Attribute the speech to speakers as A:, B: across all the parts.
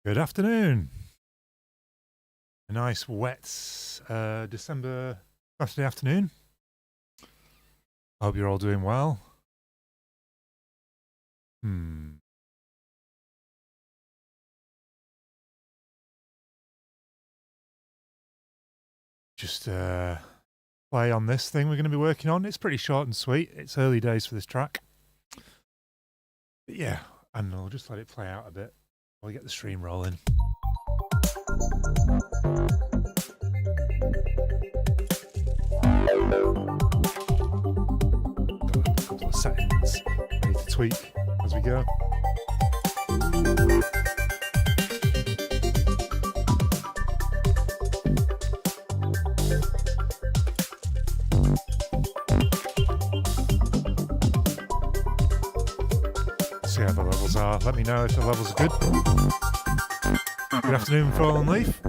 A: Good afternoon. A nice wet December Saturday afternoon. I hope you're all doing well. Just play on this thing we're going to be working on. It's pretty short and sweet. It's early days for this track. But yeah, and I'll just let it play out a bit while we get the stream rolling. Got a couple of settings I need to tweak as we go. See how the levels are. Let me know if the levels are good. Good afternoon, Fallen Leaf.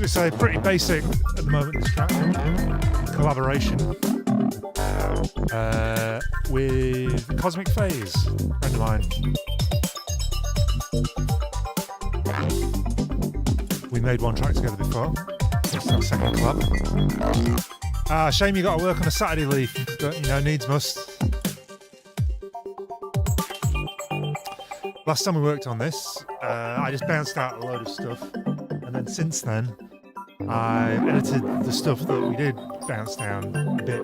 A: Say pretty basic at the moment, this track. Collaboration with Cosmic Phase, a friend of mine. We made one track together before. It's our second collab. Shame you got to work on a Saturday, Leaf, but you know, needs must. Last time we worked on this, I just bounced out a load of stuff, and then since then I edited the stuff that we did bounce down a bit.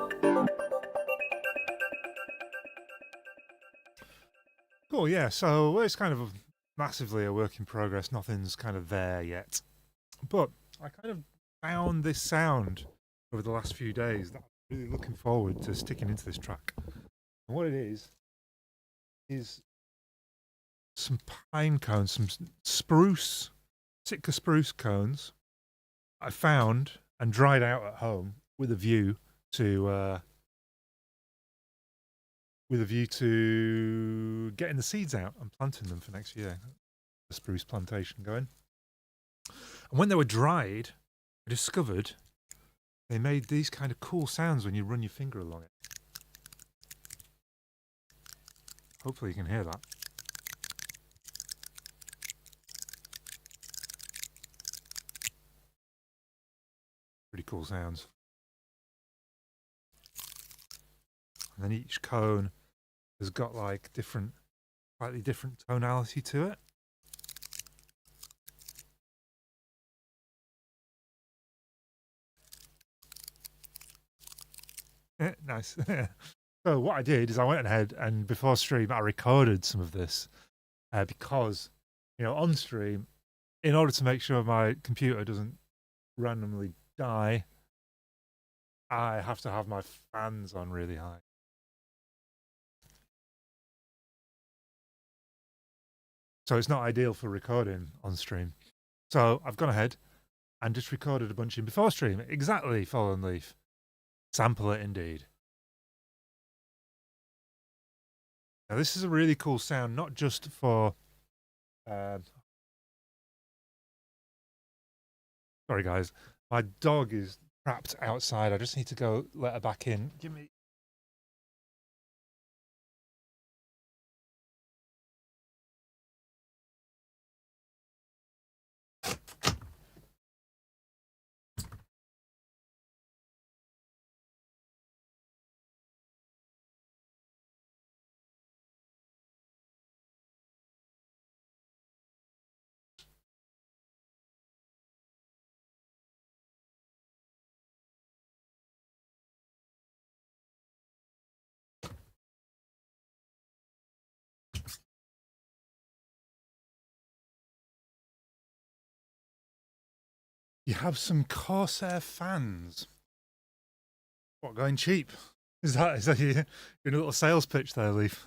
A: Cool, yeah, so it's kind of massively a work in progress. Nothing's kind of there yet. But I kind of found this sound over the last few days that I'm really looking forward to sticking into this track. And what it is some pine cones, some spruce, Sitka spruce cones I found and dried out at home with a view to getting the seeds out and planting them for next year. The spruce plantation going. And when they were dried, I discovered they made these kind of cool sounds when you run your finger along it. Hopefully you can hear that. Pretty cool sounds. And then each cone has got like slightly different tonality to it. Nice. So what I did is I went ahead and before stream I recorded some of this because, you know, on stream, in order to make sure my computer doesn't randomly die, I have to have my fans on really high. So it's not ideal for recording on stream. So I've gone ahead and just recorded a bunch in before stream. Exactly, Fallen Leaf. Sample it indeed. Now this is a really cool sound, not just for sorry guys, my dog is trapped outside. I just need to go let her back in. Give me you have some Corsair fans. What, going cheap? Is that you doing a little sales pitch there, Leaf?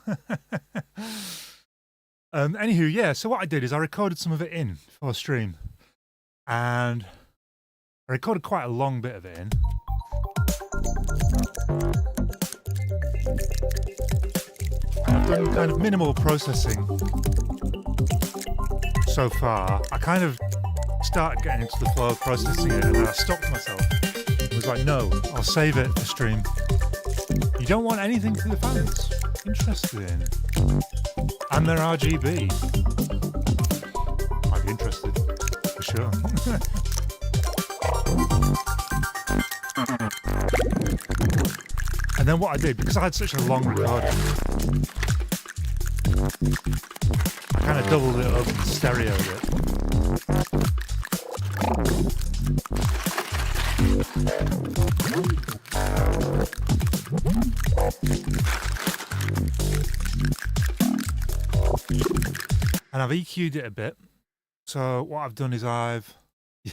A: Anywho, yeah. So what I did is I recorded some of it in for stream, and I recorded quite a long bit of it in. And I've done kind of minimal processing so far. I kind of started getting into the flow of processing it, and then I stopped myself. I was like, no, I'll save it for stream. You don't want anything for the fans. Interesting. And they're RGB. Might be interested, for sure. And then what I did, because I had such a long recording, I kind of doubled it up and stereoed it. And I've EQ'd it a bit. So what I've done is yeah,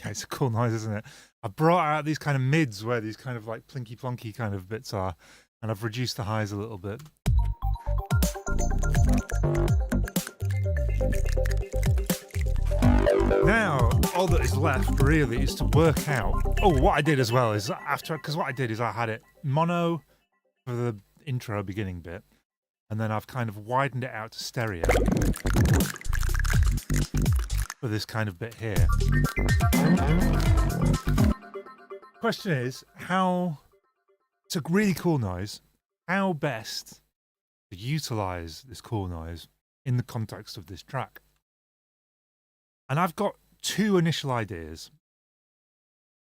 A: it's a cool noise, isn't it? I've brought out these kind of mids where these kind of like plinky plonky kind of bits are, and I've reduced the highs a little bit. Now, all that is left really is to work out. Oh, what I did as well is because what I did is I had it mono for the intro beginning bit, and then I've kind of widened it out to stereo for this kind of bit here. Question is, it's a really cool noise, how best to utilize this cool noise in the context of this track? And I've got two initial ideas,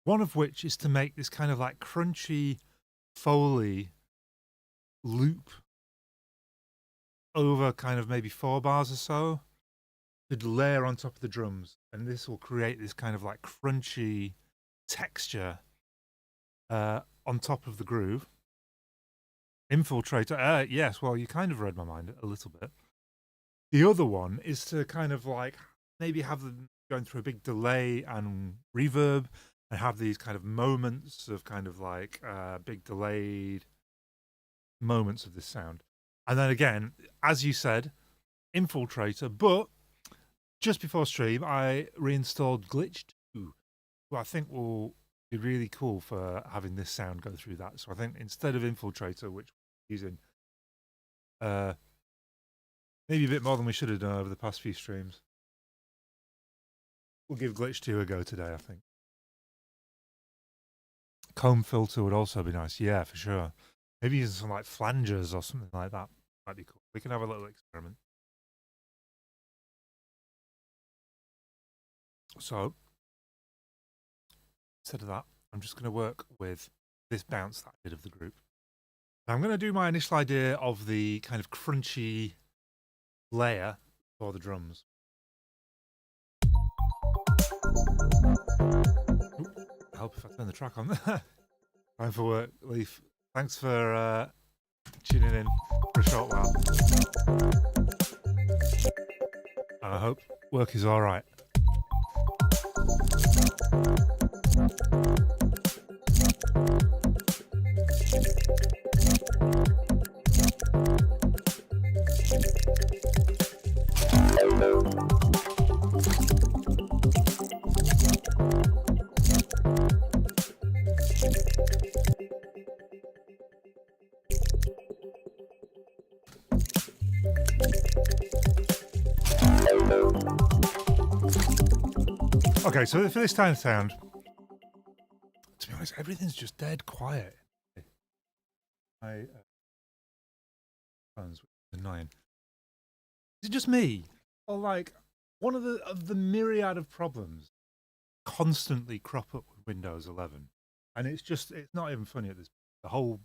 A: one of which is to make this kind of like crunchy Foley loop over kind of maybe 4 bars or so, to layer on top of the drums, and this will create this kind of like crunchy texture on top of the groove. Infiltrator, yes, well, you kind of read my mind a little bit. The other one is to kind of like maybe have them going through a big delay and reverb, and have these kind of moments of kind of like big delayed moments of this sound. And then again, as you said, Infiltrator, but just before stream, I reinstalled Glitch 2, who I think will be really cool for having this sound go through that. So I think instead of Infiltrator, which we're using maybe a bit more than we should have done over the past few streams, we'll give Glitch 2 a go today, I think. Comb filter would also be nice. Yeah, for sure. Maybe using some like flangers or something like that might be cool. We can have a little experiment. So instead of that, I'm just going to work with this bounce that I did of the group. Now I'm going to do my initial idea of the kind of crunchy layer for the drums. Ooh, help if I turn the track on. Time for work, Leaf. Thanks for tuning in for a short while. And I hope work is all right. Okay, so for this time sound, to be honest, everything's just dead quiet. My phone's annoying. Is it just me, or like one of the myriad of problems constantly crop up with Windows 11, and it's not even funny at this. The whole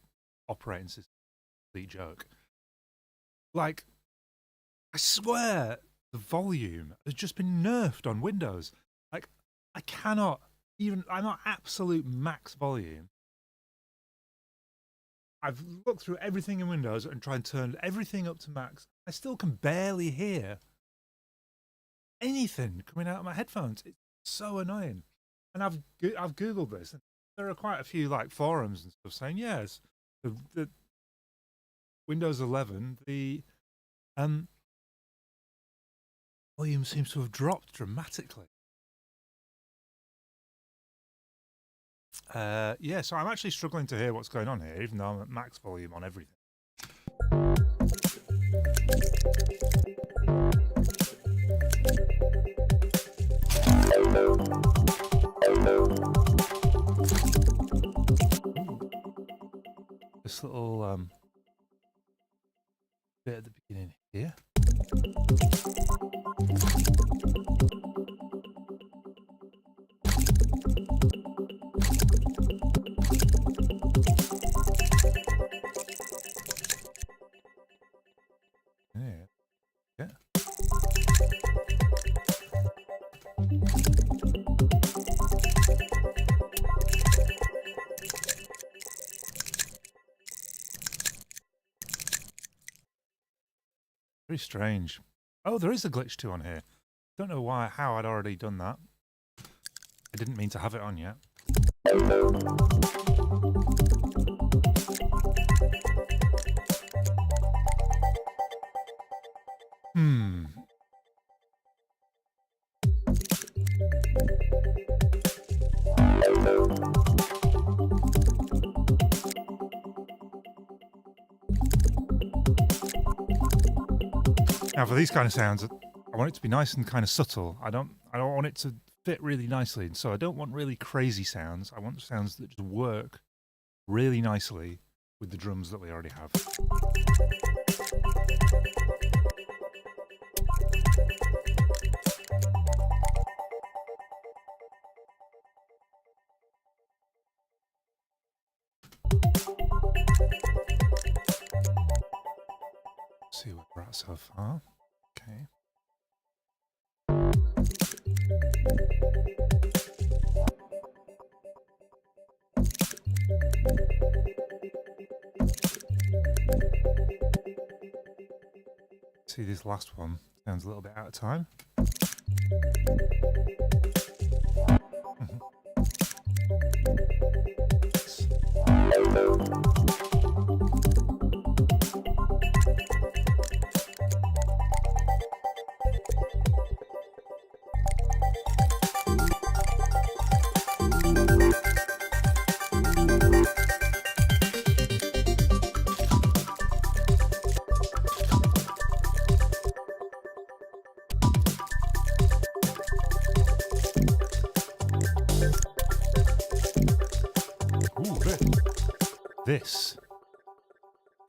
A: operating system is a complete joke. Like, I swear the volume has just been nerfed on Windows. Like, I cannot even, I'm at absolute max volume. I've looked through everything in Windows and tried to turn everything up to max. I still can barely hear anything coming out of my headphones. It's so annoying. And I've Googled this. there are quite a few like forums and stuff saying yes, the Windows 11, the volume seems to have dropped dramatically. Yeah, so I'm actually struggling to hear what's going on here, even though I'm at max volume on everything. This little bit at the beginning here. Yeah. Very strange. Oh, there is a glitch 2 on here. Don't know how I'd already done that. I didn't mean to have it on yet. Now for these kind of sounds, I want it to be nice and kind of subtle. I don't want it to fit really nicely, so I don't want really crazy sounds. I want sounds that just work really nicely with the drums that we already have. Let's see what we're at so far. Okay. See, this last one sounds a little bit out of time. This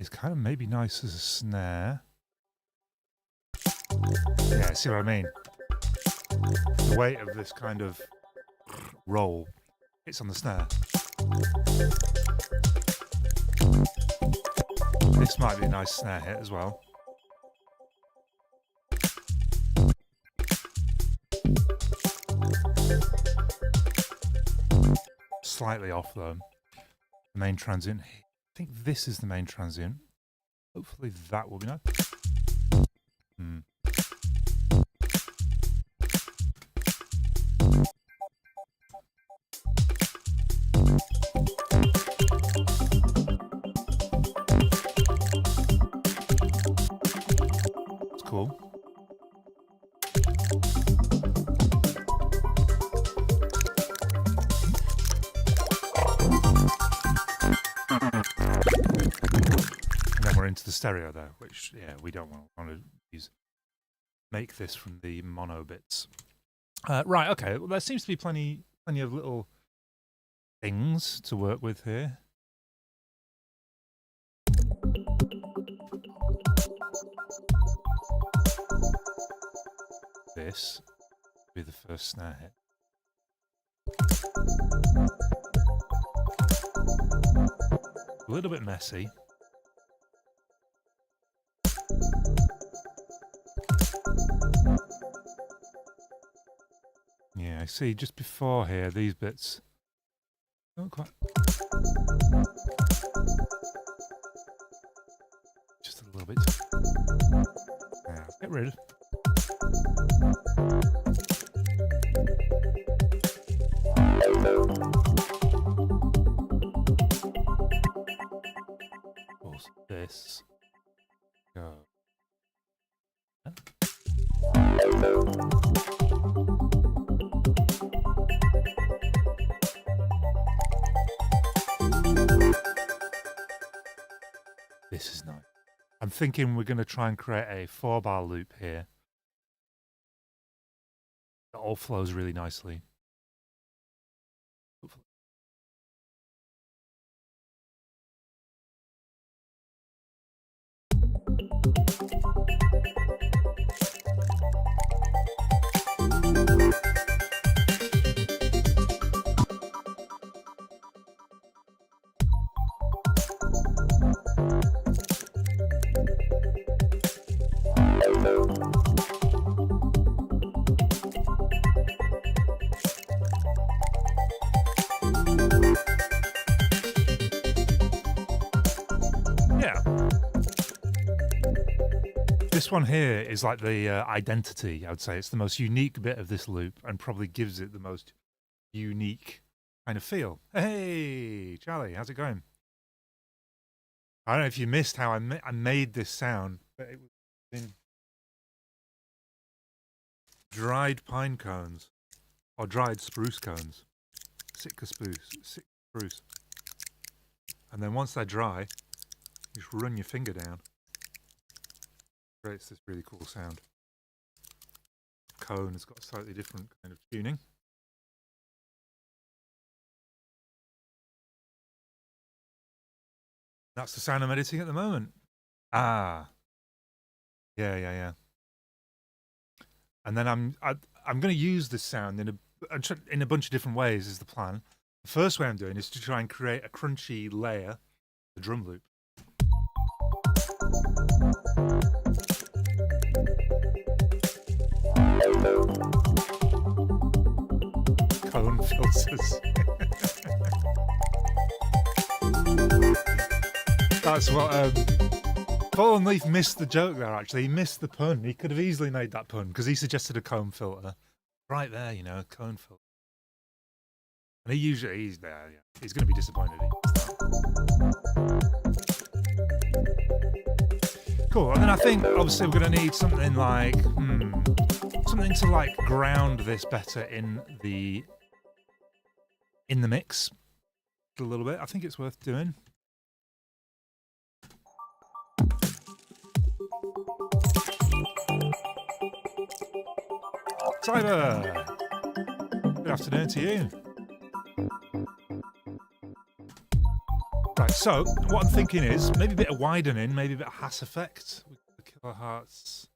A: is kind of maybe nice as a snare. Yeah, see what I mean? The weight of this kind of roll hits on the snare. This might be a nice snare hit as well. Slightly off though. Main transient. I think this is the main transient. Hopefully that will be nice. It's cool. Into the stereo though, which we don't want to use. Make this from the mono bits. Right, okay. Well, there seems to be plenty of little things to work with here. This will be the first snare hit. A little bit messy. Yeah, I see just before here, these bits don't quite. Just a little bit. Yeah, get rid of. this go? Huh? This is nice. I'm thinking we're going to try and create a 4-bar loop here. It all flows really nicely. Hopefully. This one here is like the identity, I would say. It's the most unique bit of this loop and probably gives it the most unique kind of feel. Hey, Charlie, how's it going? I don't know if you missed how I made this sound, but it was in dried pine cones or dried spruce cones. Sitka spruce. And then once they're dry, you just run your finger down. Creates this really cool sound. Cone has got a slightly different kind of tuning. That's the sound I'm editing at the moment. Ah, yeah. And then I'm going to use this sound in a bunch of different ways. Is the plan. The first way I'm doing is to try and create a crunchy layer, the drum loop. Cone filters. That's what Fallen Leaf missed the joke there. Actually, he missed the pun. He could have easily made that pun because he suggested a cone filter right there. You know, a cone filter. And he's there. Yeah, he's going to be disappointed. Cool. And then I think obviously we're going to need something like something to like ground this better in the mix a little bit. I think it's worth doing. Cyber, good afternoon to you. Right, so what I'm thinking is maybe a bit of widening, maybe a bit of Hass effect with the kilohertz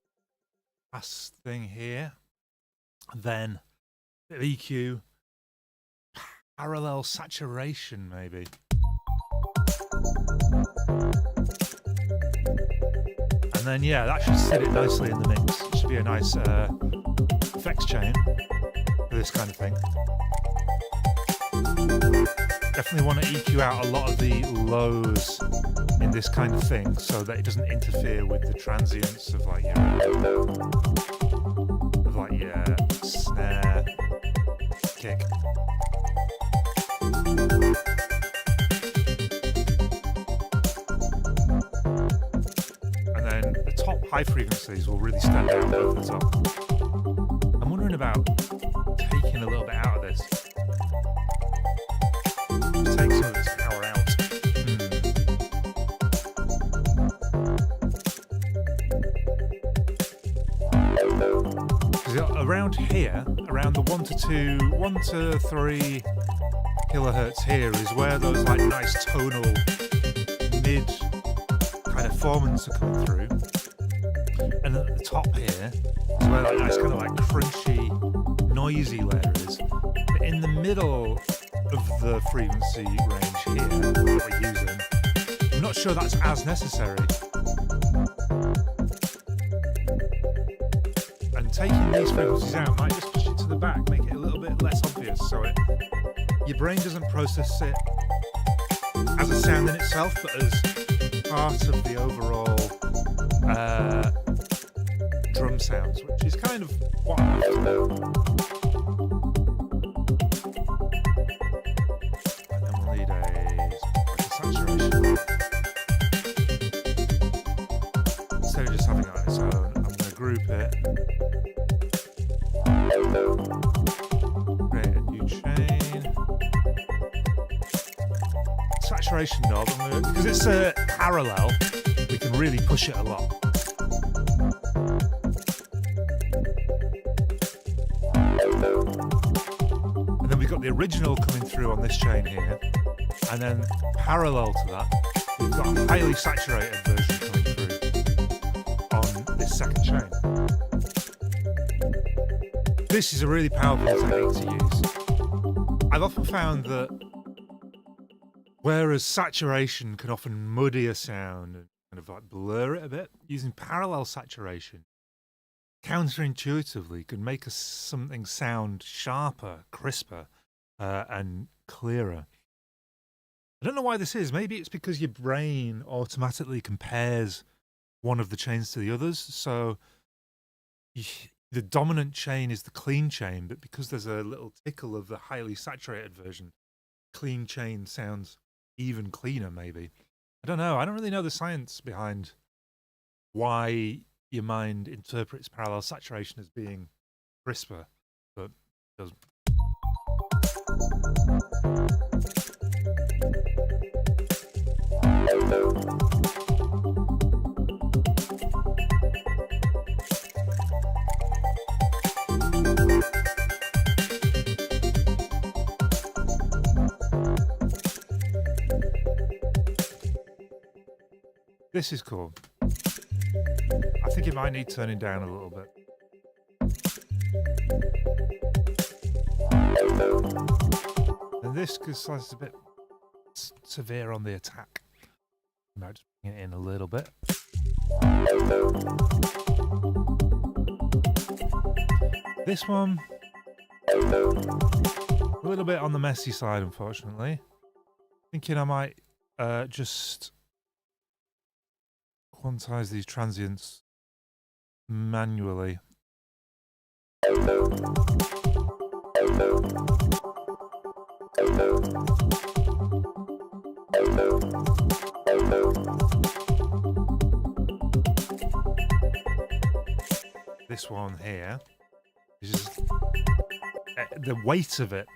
A: Hass thing here. And then a bit of EQ, parallel saturation maybe. And then yeah, that should sit it nicely in the mix. It should be a nice effects chain for this kind of thing. Definitely want to EQ out a lot of the lows in this kind of thing so that it doesn't interfere with the transients of like your snare, kick. And then the top high frequencies will really stand out over the top. I'm wondering about taking a little bit out of this. Just take some of this power out. Around here, around the 1 to 3 kilohertz here is where those like nice tonal mid kind of formants are coming through. And at the top here is where that nice kind of like crunchy, noisy layer is. But in the middle of the frequency range here that we're using, I'm not sure that's as necessary. And taking these frequencies out might just push it to the back, make it a little bit less obvious, so your brain doesn't process it as a sound in itself, but as part of the overall drum sounds, which is kind of what I'm after now. And then we'll need a saturation. saturation knob, because it's parallel, we can really push it a lot. And then we've got the original coming through on this chain here, and then parallel to that, we've got a highly saturated version coming through on this second chain. This is a really powerful technique to use. I've often found that whereas saturation can often muddy a sound and kind of like blur it a bit, using parallel saturation counterintuitively could make something sound sharper, crisper, and clearer. I don't know why this is. Maybe it's because your brain automatically compares one of the chains to the others. So the dominant chain is the clean chain, but because there's a little tickle of the highly saturated version, clean chain sounds even cleaner, maybe. I don't know. I don't really know the science behind why your mind interprets parallel saturation as being crisper, but it does. This is cool. I think it might need turning down a little bit. And this, because it's a bit severe on the attack, I might just bring it in a little bit. This one, a little bit on the messy side, unfortunately. Thinking I might just quantize these transients manually. This one here is just the weight of it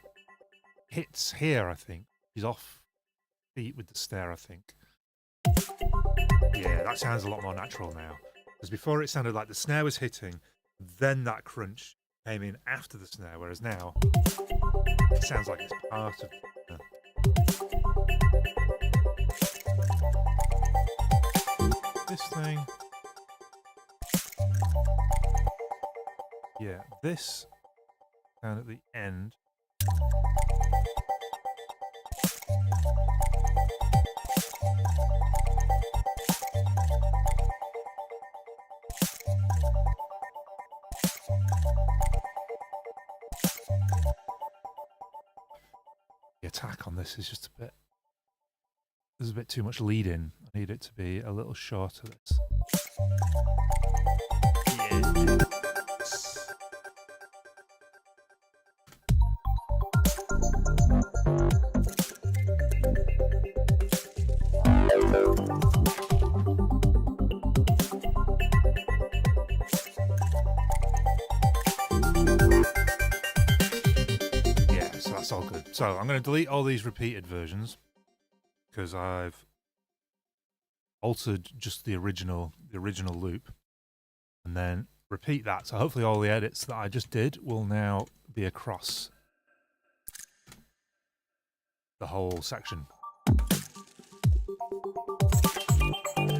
A: hits here, I think. He's off beat with the snare, I think. Yeah, that sounds a lot more natural now. Because before it sounded like the snare was hitting, then that crunch came in after the snare, whereas now it sounds like it's part of this thing. Yeah, this down at the end. The attack on this is just a bit, there's a bit too much lead in. I need it to be a little shorter. This. Yeah. That's all good. So I'm going to delete all these repeated versions because I've altered just the original loop, and then repeat that. So hopefully all the edits that I just did will now be across the whole section.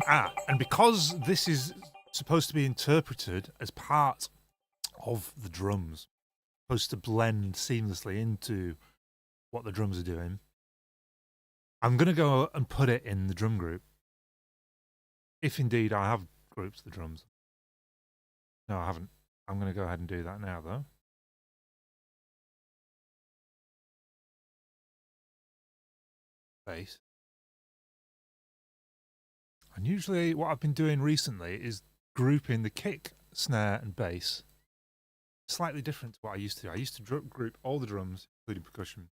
A: And because this is supposed to be interpreted as part of the drums, supposed to blend seamlessly into what the drums are doing, I'm going to go and put it in the drum group. If indeed I have grouped the drums. No, I haven't. I'm going to go ahead and do that now, though. Bass. And usually what I've been doing recently is grouping the kick, snare, and bass. Slightly different to what I used to do. I used to group all the drums, including percussion,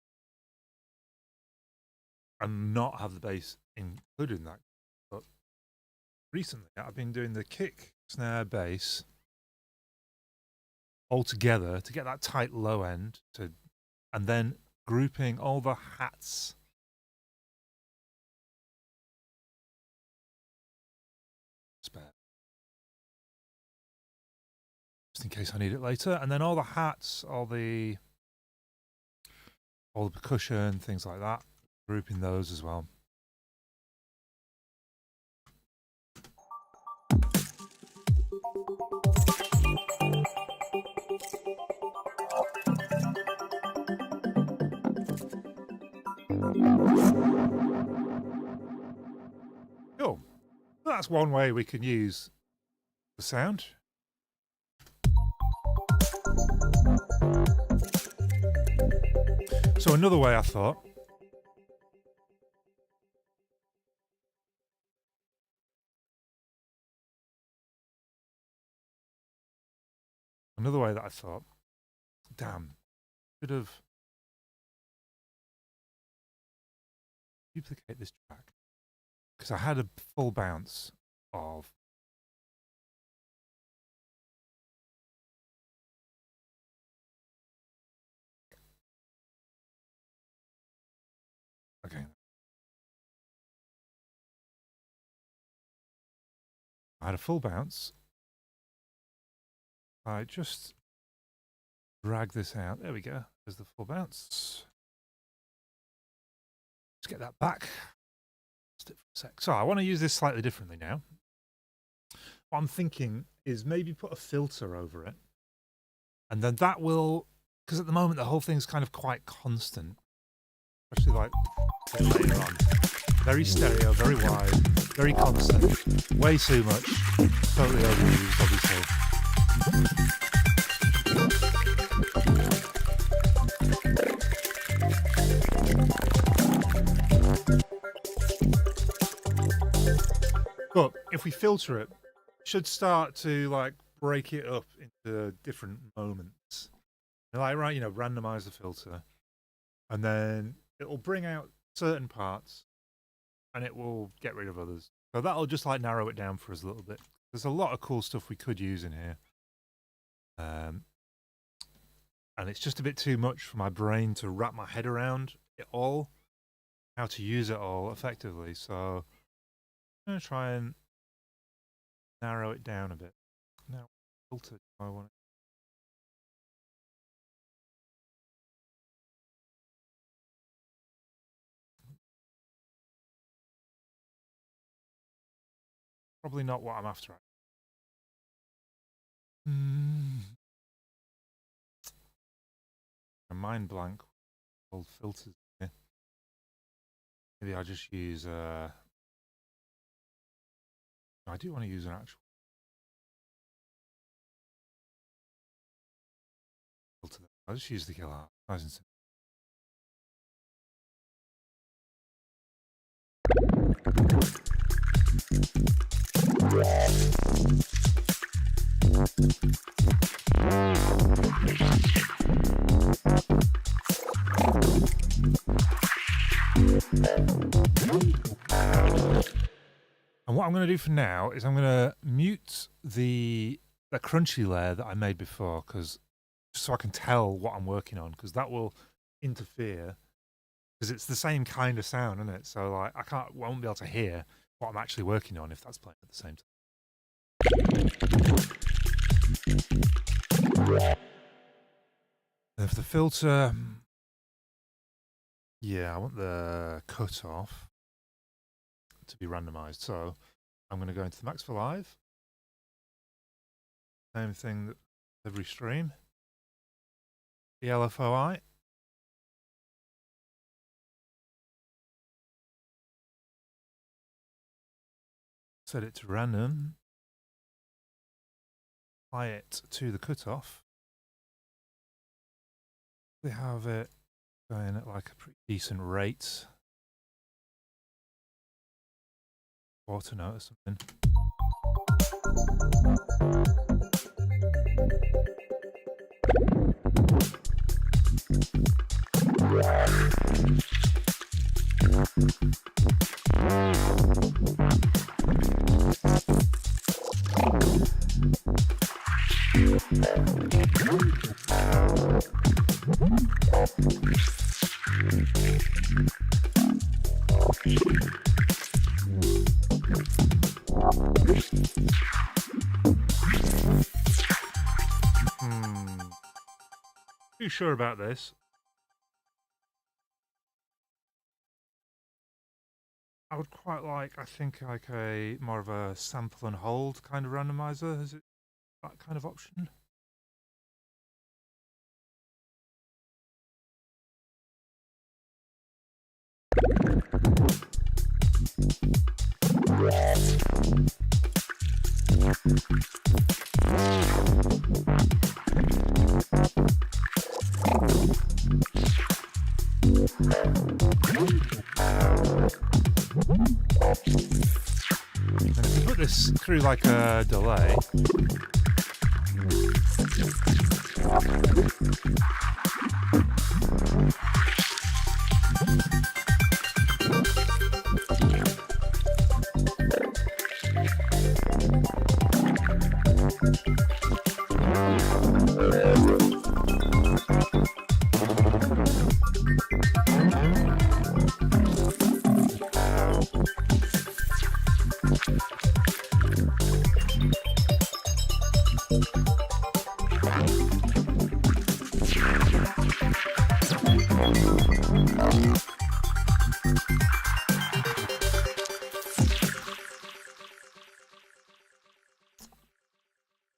A: and not have the bass included in that. But recently, I've been doing the kick, snare, bass all together to get that tight low end, and then grouping all the hats just in case I need it later. And then all the hats, all the percussion, things like that, grouping those as well. Cool. That's one way we can use the sound. So another way I thought, damn, should have duplicate this track because I had a full bounce of okay. I had a full bounce. I just drag this out. There we go. There's the full bounce. Let's get that back. Stick for a sec. So I want to use this slightly differently now. What I'm thinking is maybe put a filter over it. And then that will, because at the moment the whole thing's kind of quite constant. Especially like later on. Very stereo, very wide, very constant. Way too much. Totally overused, obviously. But if we filter it, it should start to like break it up into different moments. Like, right, randomize the filter. And then it will bring out certain parts and it will get rid of others. So that'll just like narrow it down for us a little bit. There's a lot of cool stuff we could use in here. And it's just a bit too much for my brain to wrap my head around it all, how to use it all effectively. So I'm going to try and narrow it down a bit. Now, filter, I want it. Probably not what I'm after. A mind blank. Old filters here. Maybe I'll just use. I do want to use an actual filter. I'll just use the kill art. Nice and simple. And what I'm going to do for now is I'm going to mute the crunchy layer that I made before, because so I can tell what I'm working on, because that will interfere, because it's the same kind of sound, isn't it? So like I won't be able to hear what I'm actually working on if that's playing at the same time. And for the filter, yeah, I want the cutoff to be randomized. So I'm going to go into the Max for Live. Same thing that every stream. The LFOI. Set it to random. Apply it to the cutoff. We have it going at like a pretty decent rate. Quarter note or something. too sure about this. I would quite like, I think, like a more of a sample and hold kind of randomizer. Is it that kind of option? And if we put this through like a delay,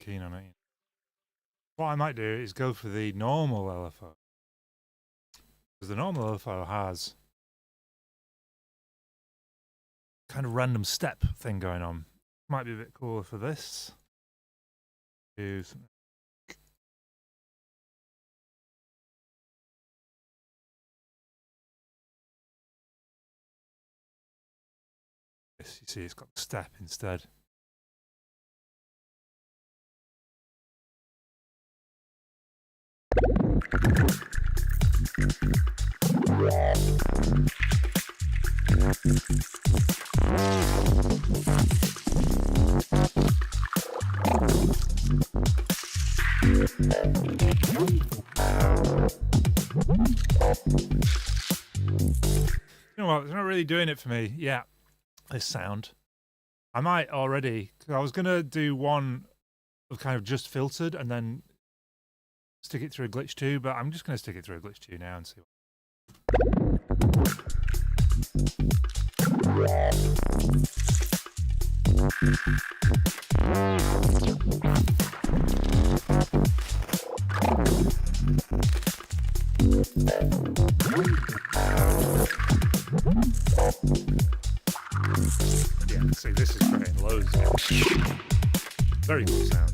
A: keen on it. What I might do is go for the normal LFO. Because the normal LFO has kind of random step thing going on. Might be a bit cooler for this. Do something. This, you see, it's got step instead. You know what? It's not really doing it for me. Yeah, this sound. I might already. Cause I was gonna do one of kind of just filtered and then stick it through a glitch 2, but I'm just gonna stick it through a glitch 2 now and see. Yeah, see, this is creating loads of very cool sounds.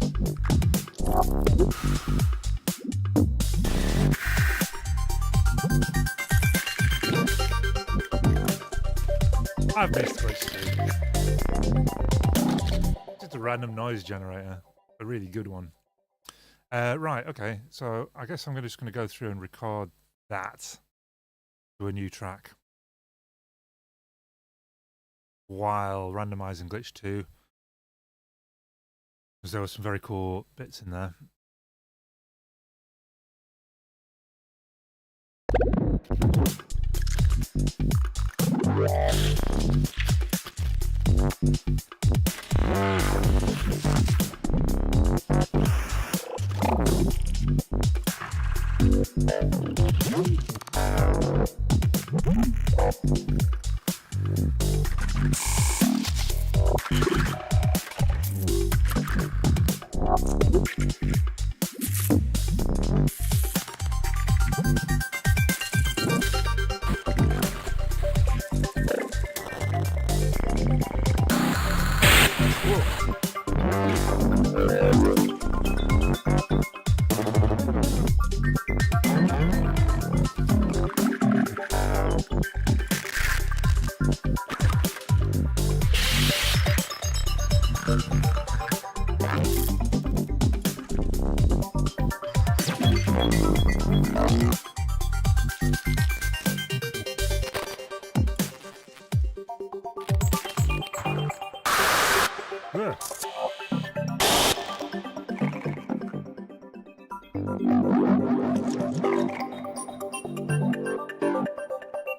A: I've missed glitch 2. Just a random noise generator, a really good one. Right, okay, so I guess I'm just going to go through and record that to a new track while randomizing glitch 2, because there were some very cool bits in there.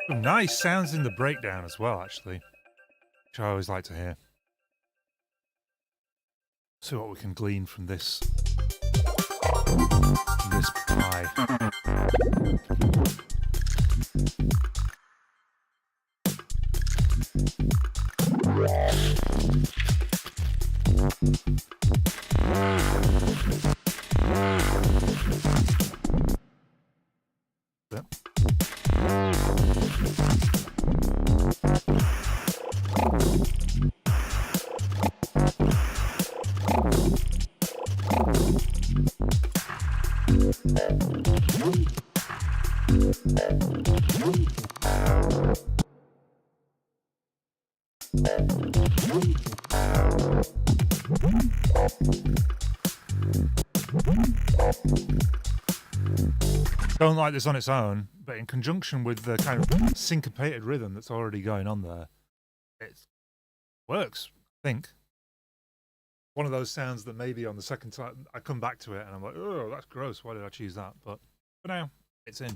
A: Some nice sounds in the breakdown as well, actually, which I always like to hear. See what we can glean from this. This pie. Yep. Don't like this on its own, but in conjunction with the kind of syncopated rhythm that's already going on there, it works, I think. One of those sounds that maybe on the second time I come back to it and I'm like, oh, that's gross. Why did I choose that? But for now, it's in.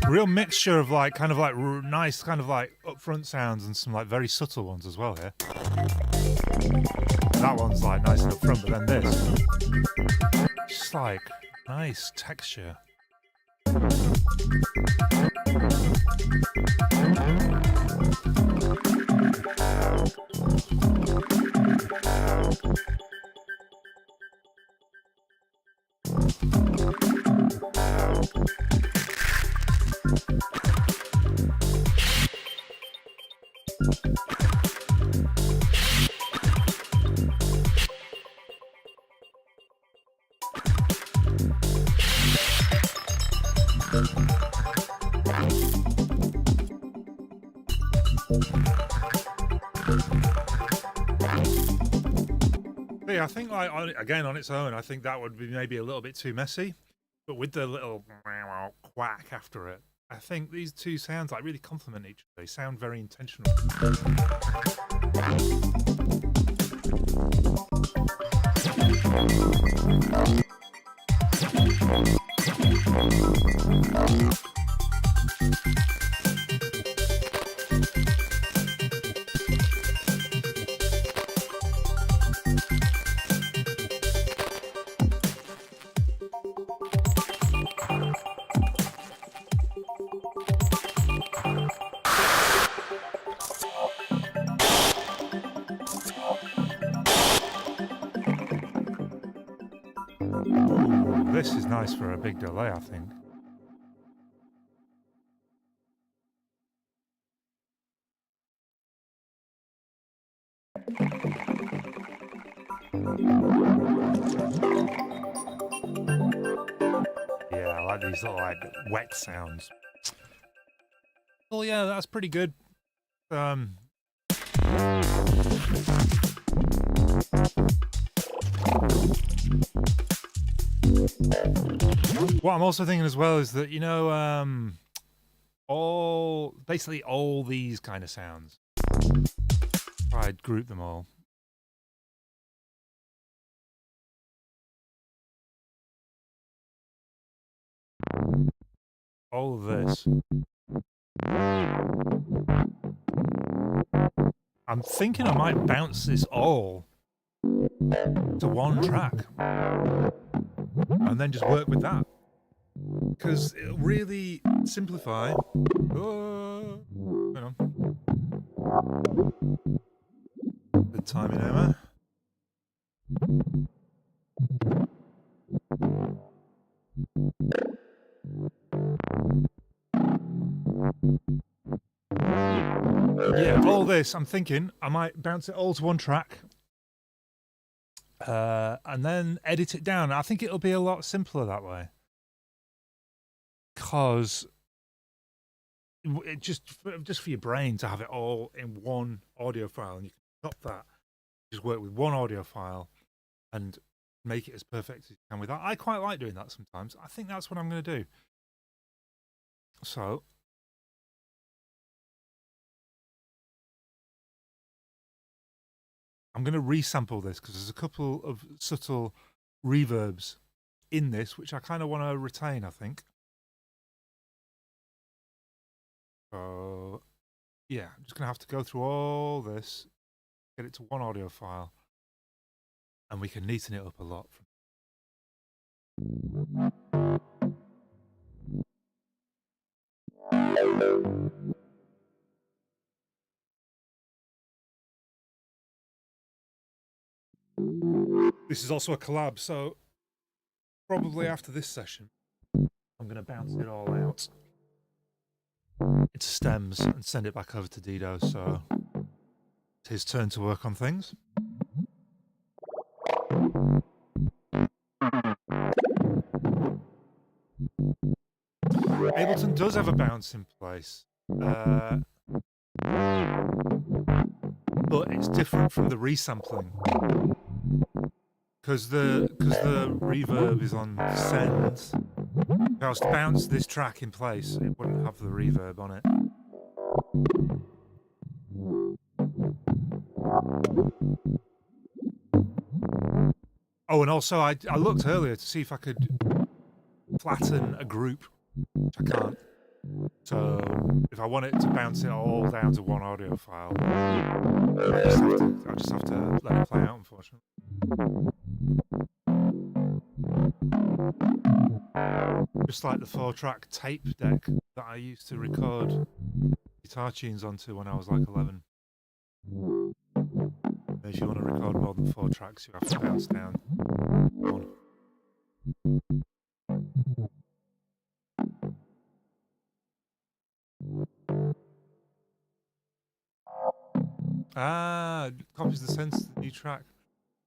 A: Real mixture of like kind of like nice kind of like upfront sounds and some like very subtle ones as well here. That one's like nice and upfront, but then this just like nice texture. Yeah, I think like again on its own, I think that would be maybe a little bit too messy, but with the little quack after it, I think these two sounds like really complement each other. They sound very intentional. This is nice for a big delay, I think. Yeah, I like these little like wet sounds. Oh yeah, that's pretty good. What I'm also thinking as well is that, you know, basically all these kind of sounds, I'd group them all. All of this. I'm thinking I might bounce this all to one track and then just work with that, because it'll really simplify. Oh, hang on. Good timing, Emma. Yeah, all this, I'm thinking I might bounce it all to one track and then edit it down. I think it'll be a lot simpler that way. Because it just for your brain to have it all in one audio file, and you can stop that, just work with one audio file and make it as perfect as you can with that. I quite like doing that sometimes. I think that's what I'm going to do. So I'm going to resample this because there's a couple of subtle reverbs in this which I kind of want to retain, I think. So yeah, I'm just going to have to go through all this, get it to one audio file, and we can neaten it up a lot. This is also a collab, so probably after this session, I'm going to bounce it all out into stems and send it back over to Dido, so it's his turn to work on things. Ableton does have a bounce in place, but it's different from the resampling because the reverb is on send. If I was to bounce this track in place, it wouldn't have the reverb on it. Oh, and also I looked earlier to see if I could flatten a group, which I can't. So if I want it to bounce it all down to one audio file, I just have to let it play out, unfortunately. Just like the 4-track tape deck that I used to record guitar tunes onto when I was like 11. If you want to record more than 4 tracks, you have to bounce down one. Ah, copies the sense to the new track.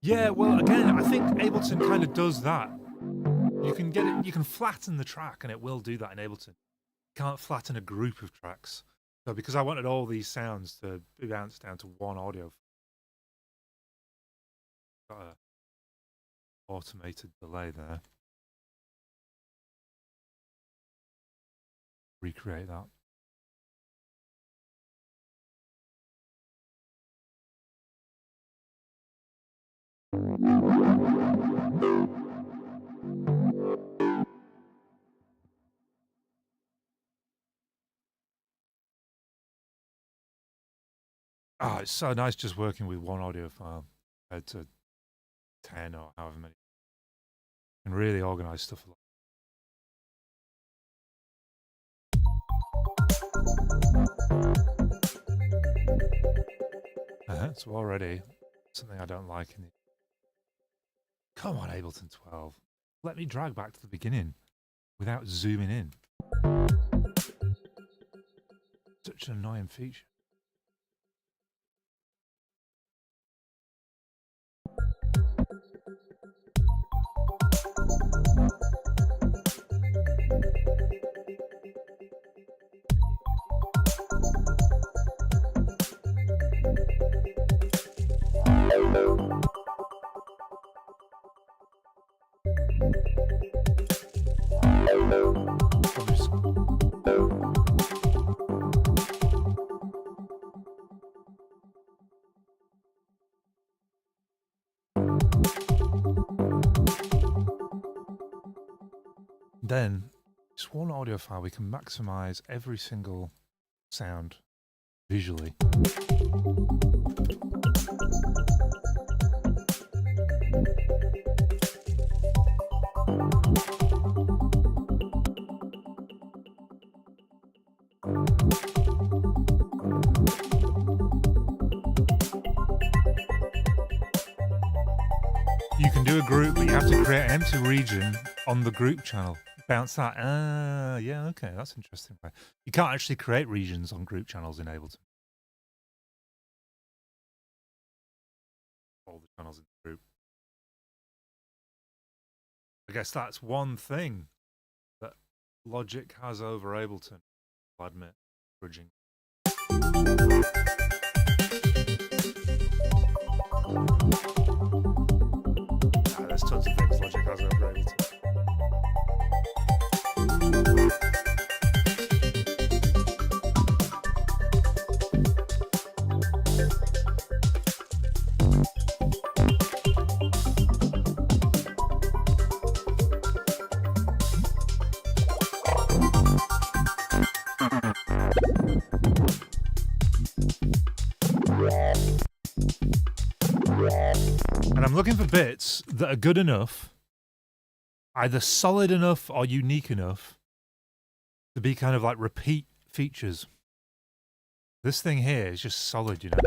A: Yeah, well, again, I think Ableton kind of does that. You can get it, you can flatten the track, and it will do that in Ableton. You can't flatten a group of tracks. So because I wanted all these sounds to be bounced down to one audio, got a automated delay there. Recreate that. Oh, it's so nice just working with one audio file compared to 10 or however many. You can really organize stuff a lot. So already something I don't like in the... Come on, Ableton 12. Let me drag back to the beginning without zooming in. Such an annoying feature. Then, just one audio file, we can maximize every single sound visually. to a group, but you have to create an empty region on the group channel. Bounce that. Yeah, okay, that's interesting. You can't actually create regions on group channels in Ableton. All the channels in the group. I guess that's one thing that Logic has over Ableton, I'll admit, bridging. There's tons of things Logic has over Ableton. And I'm looking for bits that are good enough, either solid enough or unique enough to be kind of like repeat features. This thing here is just solid, you know.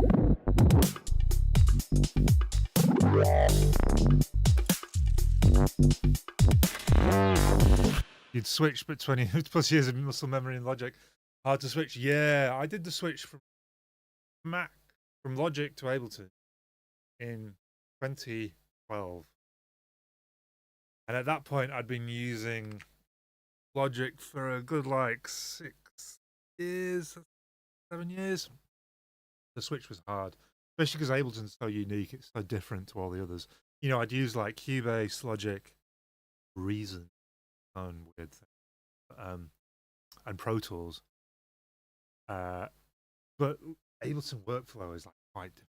A: You'd switch, but 20 plus years of muscle memory in Logic. Hard to switch. Yeah, I did the switch from Mac, from Logic to Ableton in 2012. And at that point, I'd been using Logic for a good, like, 6 years, 7 years. The switch was hard, especially because Ableton's so unique. It's so different to all the others. You know, I'd use, like, Cubase, Logic, Reason, own weird thing, and Pro Tools. But Ableton workflow is, like, quite different.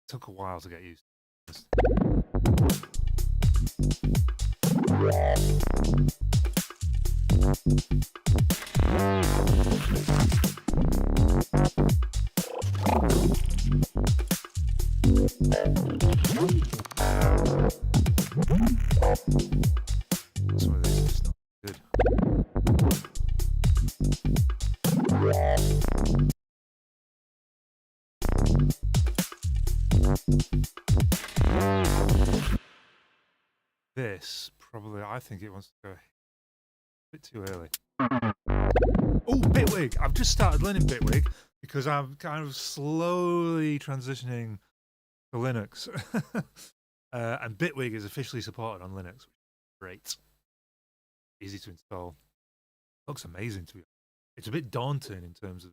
A: It took a while to get used to this. Some of this is not good. This probably, I think it wants to go a bit too early. Oh, Bitwig! I've just started learning Bitwig because I'm kind of slowly transitioning to Linux. And Bitwig is officially supported on Linux, which is great. Easy to install. Looks amazing to me. It's a bit daunting in terms of,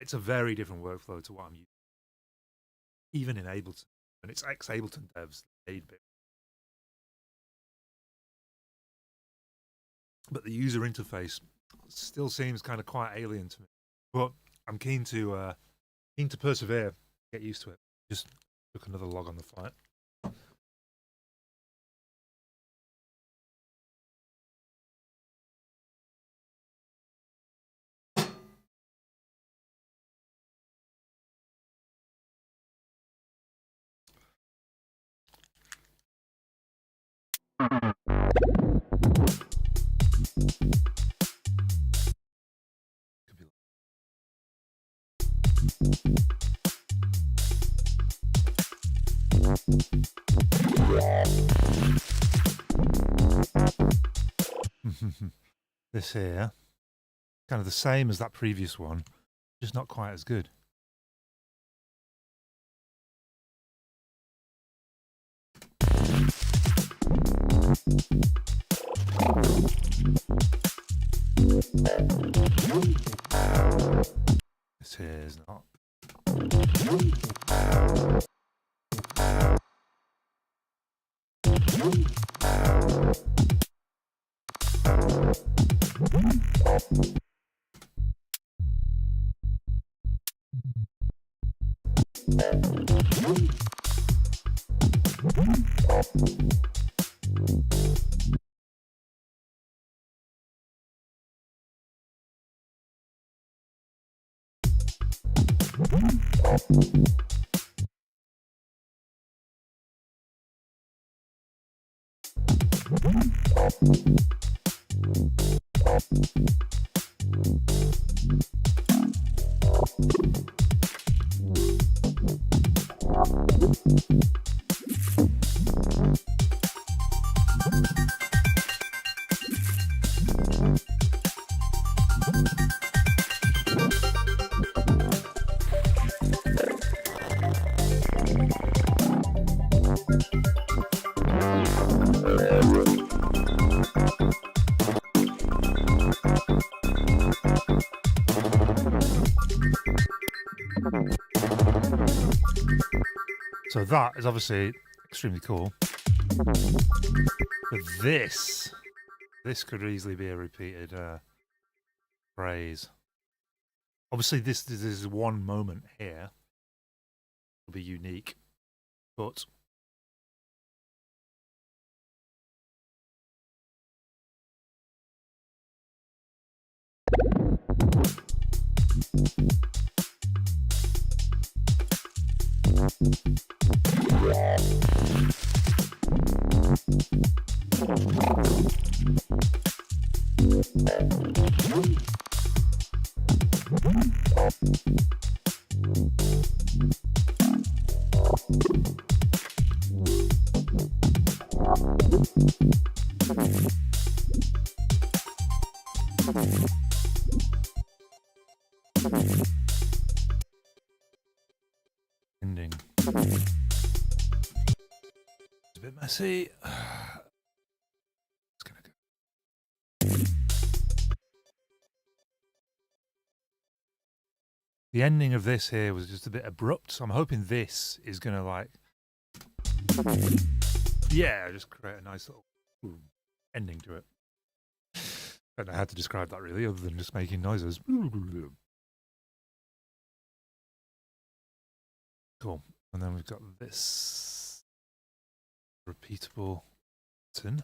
A: it's a very different workflow to what I'm using. Even in Ableton. And it's ex-Ableton devs that made Bitwig. But the user interface still seems kind of quite alien to me. But I'm keen to persevere, get used to it. Just took another log on the flight. This here, kind of the same as that previous one, just not quite as good. This here is not. So that is obviously extremely cool. But this could easily be a repeated phrase. Obviously, this is one moment here. It'll be unique, but ending. It's a bit messy. It's gonna go. The ending of this here was just a bit abrupt, so I'm hoping this is gonna like, yeah, just create a nice little ending to it. I don't know how to describe that really, other than just making noises. Cool. And then we've got this repeatable button.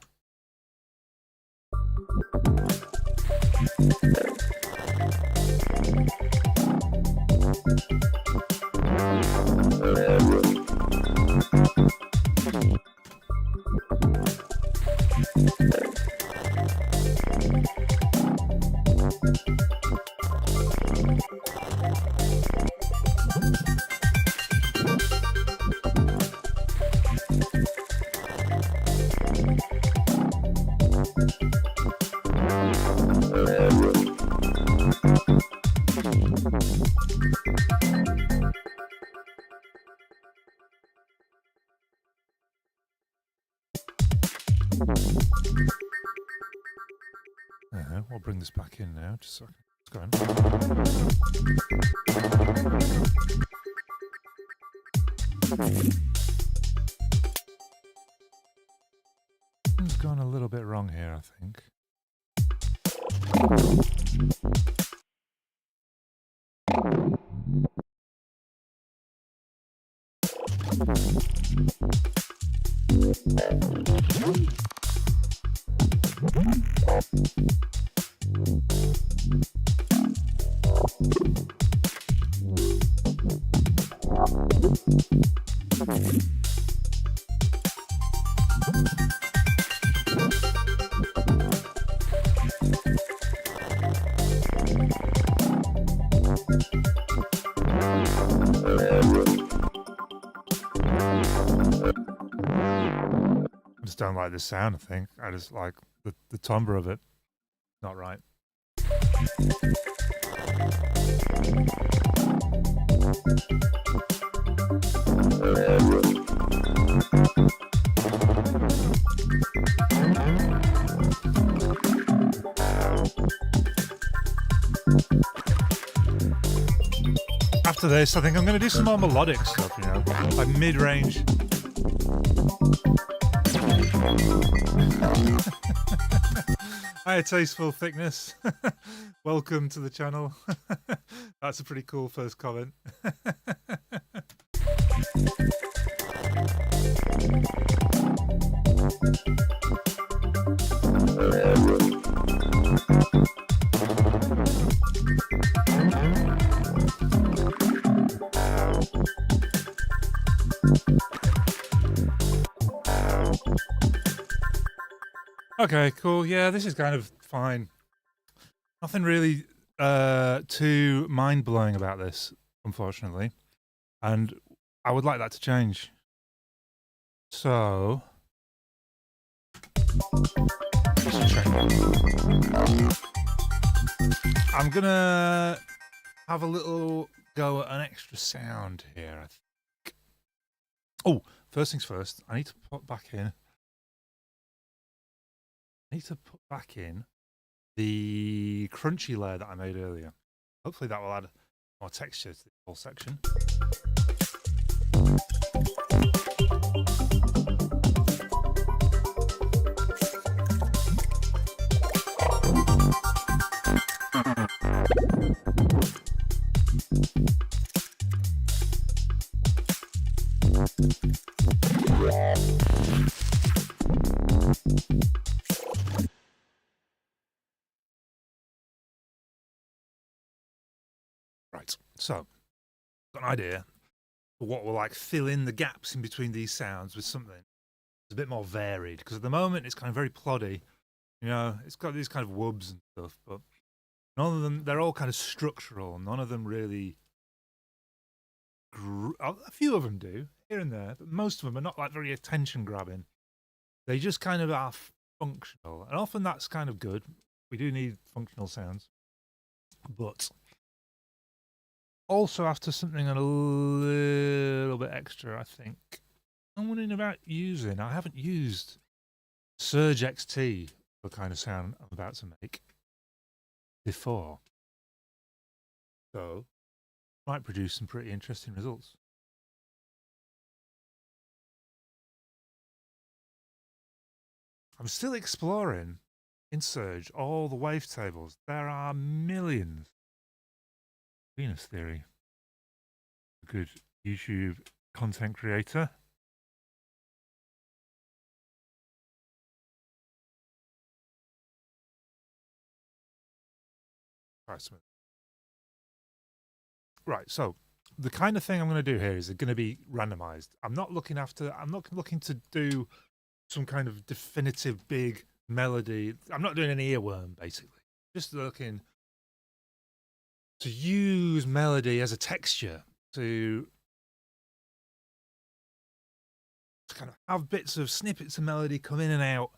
A: We'll bring this back in now, just so it's going. It's gone a little bit wrong here, I think. I just don't like the sound, I think. I just like the timbre of it. Not right. After this, I think I'm going to do some more melodic stuff, you know, like mid-range. Hi, Tasteful Thickness. Welcome to the channel. That's a pretty cool first comment. Okay, cool. Yeah, this is kind of fine. Nothing really too mind-blowing about this, unfortunately. And I would like that to change. So let's check. I'm gonna have a little go at an extra sound here, I think. Oh, first things first, I need to put back in the crunchy layer that I made earlier. Hopefully that will add more texture to the whole section. Right, so got an idea for what will like fill in the gaps in between these sounds with something that's a bit more varied, because at the moment it's kind of very ploddy. You know, it's got these kind of wubs and stuff, but none of them, they're all kind of structural. None of them really, a few of them do, here and there, but most of them are not like very attention grabbing. They just kind of are functional, and often that's kind of good. We do need functional sounds, but also after something a little bit extra, I think. I'm wondering about using, I haven't used Surge XT, the kind of sound I'm about to make, before. So, might produce some pretty interesting results. I'm still exploring in Surge all the wavetables. There are millions. Venus Theory, a good YouTube content creator. Right, so the kind of thing I'm going to do here is going to be randomized. I'm not looking to do some kind of definitive big melody. I'm not doing an earworm, basically. Just looking to use melody as a texture to kind of have bits of snippets of melody come in and out,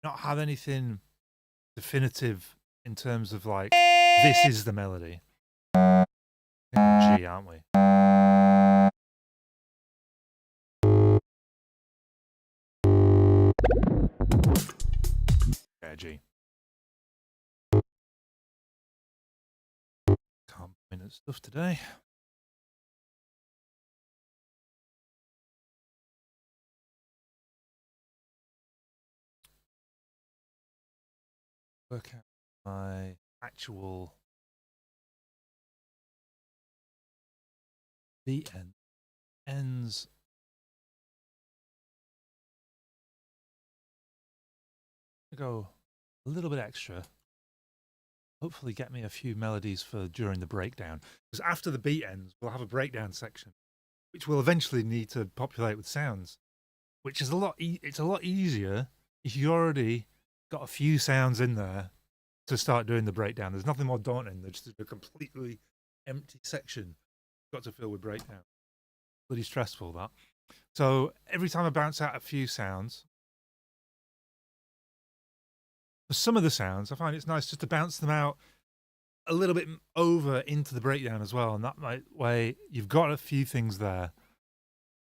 A: not have anything definitive in terms of like, this is the melody. G, aren't we? Yeah, G. Can't point at stuff today. Work out my actual beat ends. Go a little bit extra. Hopefully get me a few melodies for during the breakdown. Because after the beat ends, we'll have a breakdown section, which will eventually need to populate with sounds, which is it's a lot easier if you already got a few sounds in there to start doing the breakdown. There's nothing more daunting than just a completely empty section got to fill with breakdown. Bloody stressful, that. So every time I bounce out a few sounds, for some of the sounds, I find it's nice just to bounce them out a little bit over into the breakdown as well. And that way you've got a few things there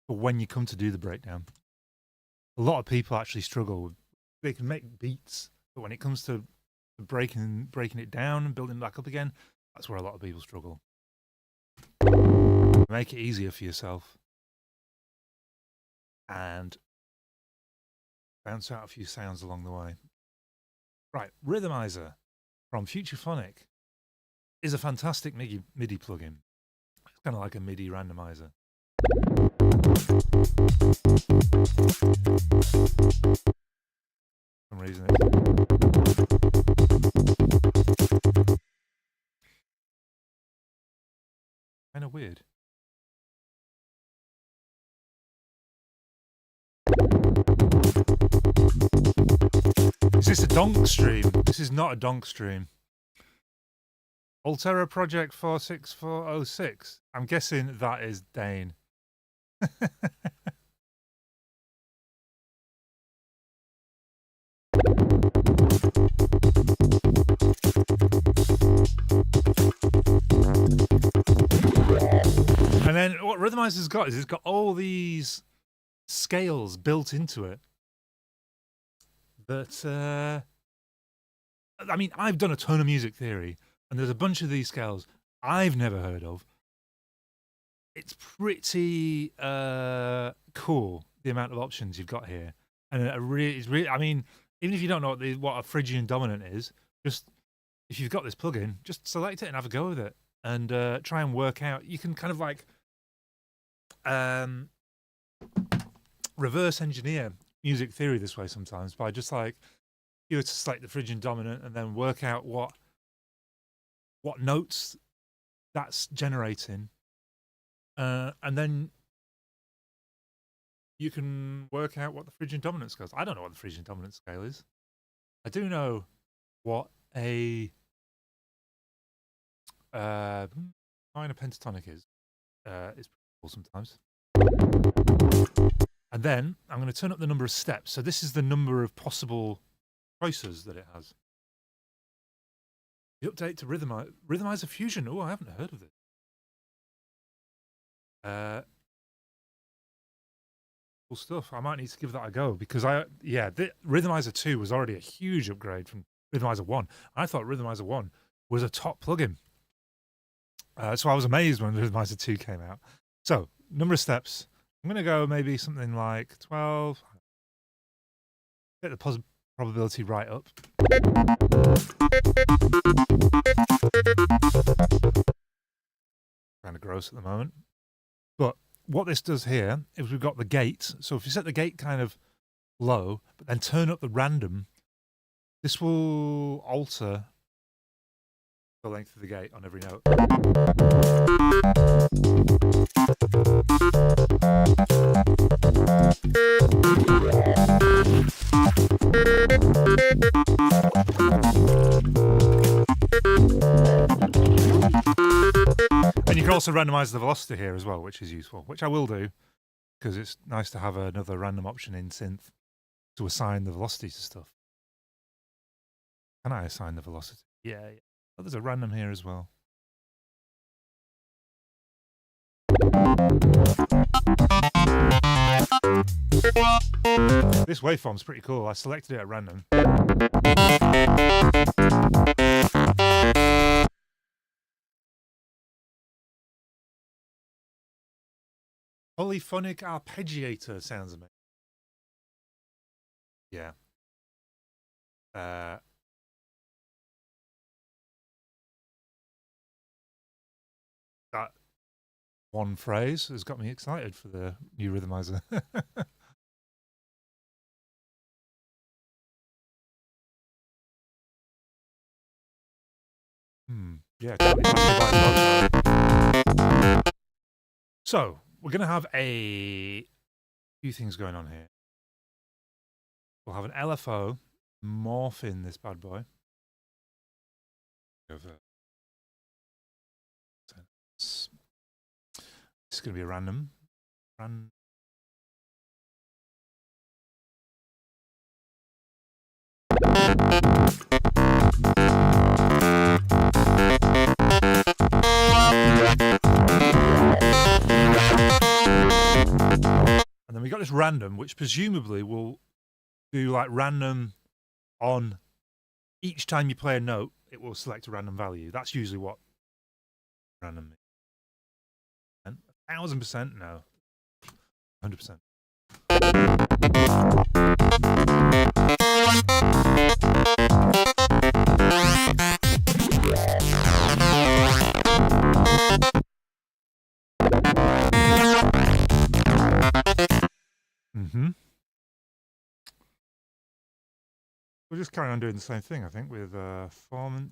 A: for when you come to do the breakdown. A lot of people actually struggle. They can make beats, but when it comes to breaking it down and building back up again, that's where a lot of people struggle. Make it easier for yourself and bounce out a few sounds along the way. Right, Rhythmizer from Futurephonic is a fantastic MIDI plugin. It's kind of like a MIDI randomizer. For some reason it's kind of weird. Is this a donk stream? This is not a donk stream. Altera Project 46406. I'm guessing that is Dane. And then what Rhythmizer's got is it's got all these scales built into it that, I mean, I've done a ton of music theory, and there's a bunch of these scales I've never heard of. It's pretty cool, the amount of options you've got here. And it's really, I mean, even if you don't know what a Phrygian dominant is, just if you've got this plugin, just select it and have a go with it, and try and work out. You can kind of like reverse engineer music theory this way sometimes by just like you were to select the Phrygian dominant and then work out what notes that's generating, and then you can work out what the Phrygian dominant scale is. I don't know what the Phrygian dominant scale is. I do know what a minor pentatonic is. It's pretty cool sometimes. And then I'm going to turn up the number of steps. So this is the number of possible choices that it has. The update to Rhythmizer Fusion. Oh, I haven't heard of this. Cool stuff. I might need to give that a go because Rhythmizer 2 was already a huge upgrade from Rhythmizer 1. I thought Rhythmizer 1 was a top plugin. So I was amazed when Rhythmizer 2 came out. So, number of steps. I'm going to go maybe something like 12. Get the probability right up. Kind of gross at the moment. But what this does here is we've got the gate. So if you set the gate kind of low, but then turn up the random, this will alter the length of the gate on every note. And you can also randomize the velocity here as well, which is useful, which I will do because it's nice to have another random option in synth to assign the velocity to stuff. Can I assign the velocity? Yeah. Oh, there's a random here as well. This waveform's pretty cool. I selected it at random. Polyphonic arpeggiator sounds amazing. Yeah. That one phrase has got me excited for the new Rhythmizer. Yeah. So we're going to have a few things going on here. We'll have an LFO morph in this bad boy. This is going to be a random. And then we got this random, which presumably will do like random on each time you play a note, it will select a random value. That's usually what random means. 1,000% no. 100%. We'll just carry on doing the same thing, I think, with formant.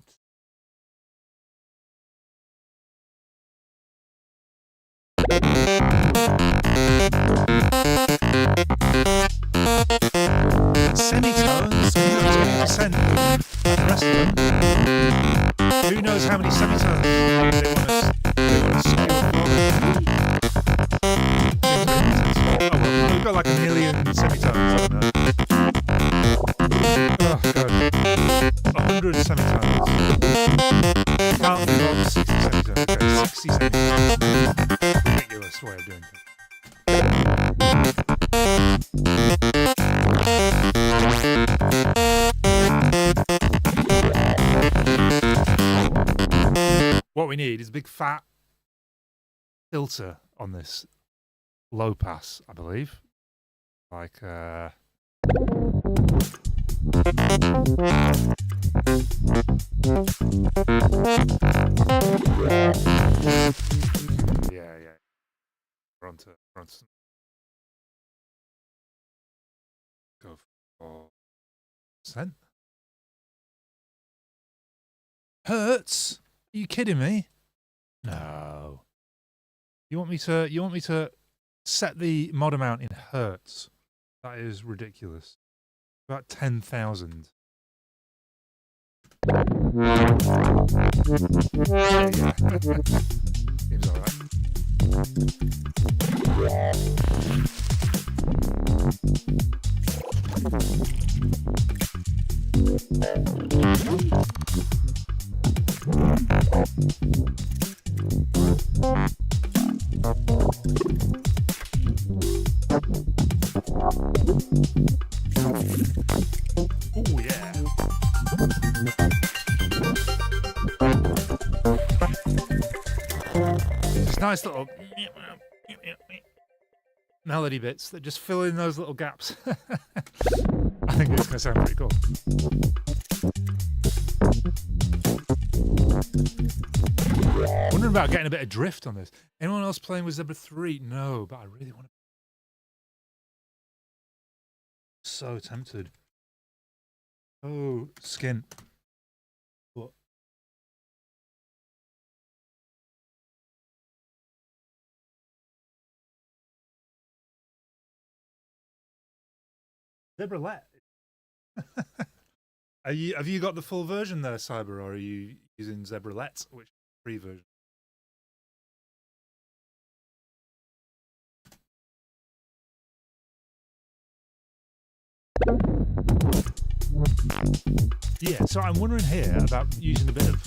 A: Semitones, 20%, and the rest of them. Who knows how many semitones they want to skew Oh, well, we've got like 1 million semitones. Oh, God. 100 semitones. Can't be more than 60 semitones. Okay, 60 semitones. Ridiculous way of doing things. What we need is a big fat filter on this low pass, I believe. Like, yeah, yeah. We're on to go for %. Hertz? Are you kidding me? No. You want me to set the mod amount in hertz? That is ridiculous. About 10,000. Yeah. Seems alright. Oh yeah. It's nice little melody bits that just fill in those little gaps. I think it's going to sound pretty cool. Wondering about getting a bit of drift on this. Anyone else playing with Zebra 3? No, but I really want to. So tempted. Oh, skin. What? Zebra-let. Have you got the full version there, Cyber, or are you using Zebra-let, which is the free version? Yeah, so I'm wondering here about using a bit of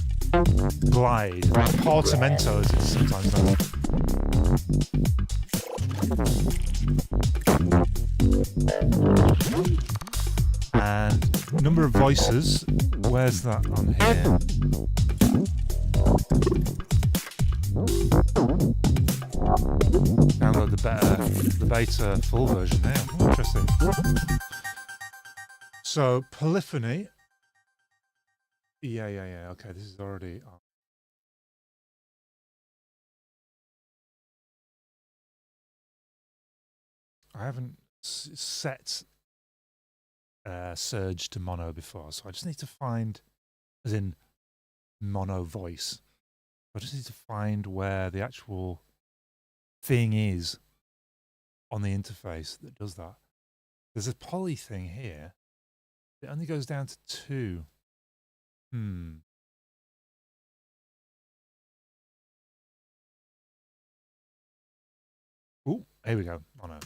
A: glide, like portamento as it's sometimes known. And number of voices, where's that on here? Download the beta full version now. Oh, interesting. So polyphony. Yeah. Okay, this is already on. I haven't set surge to mono before, so I just need to find, as in mono voice. I just need to find where the actual thing is on the interface that does that. There's a poly thing here. It only goes down to 2. Oh, here we go. Mono.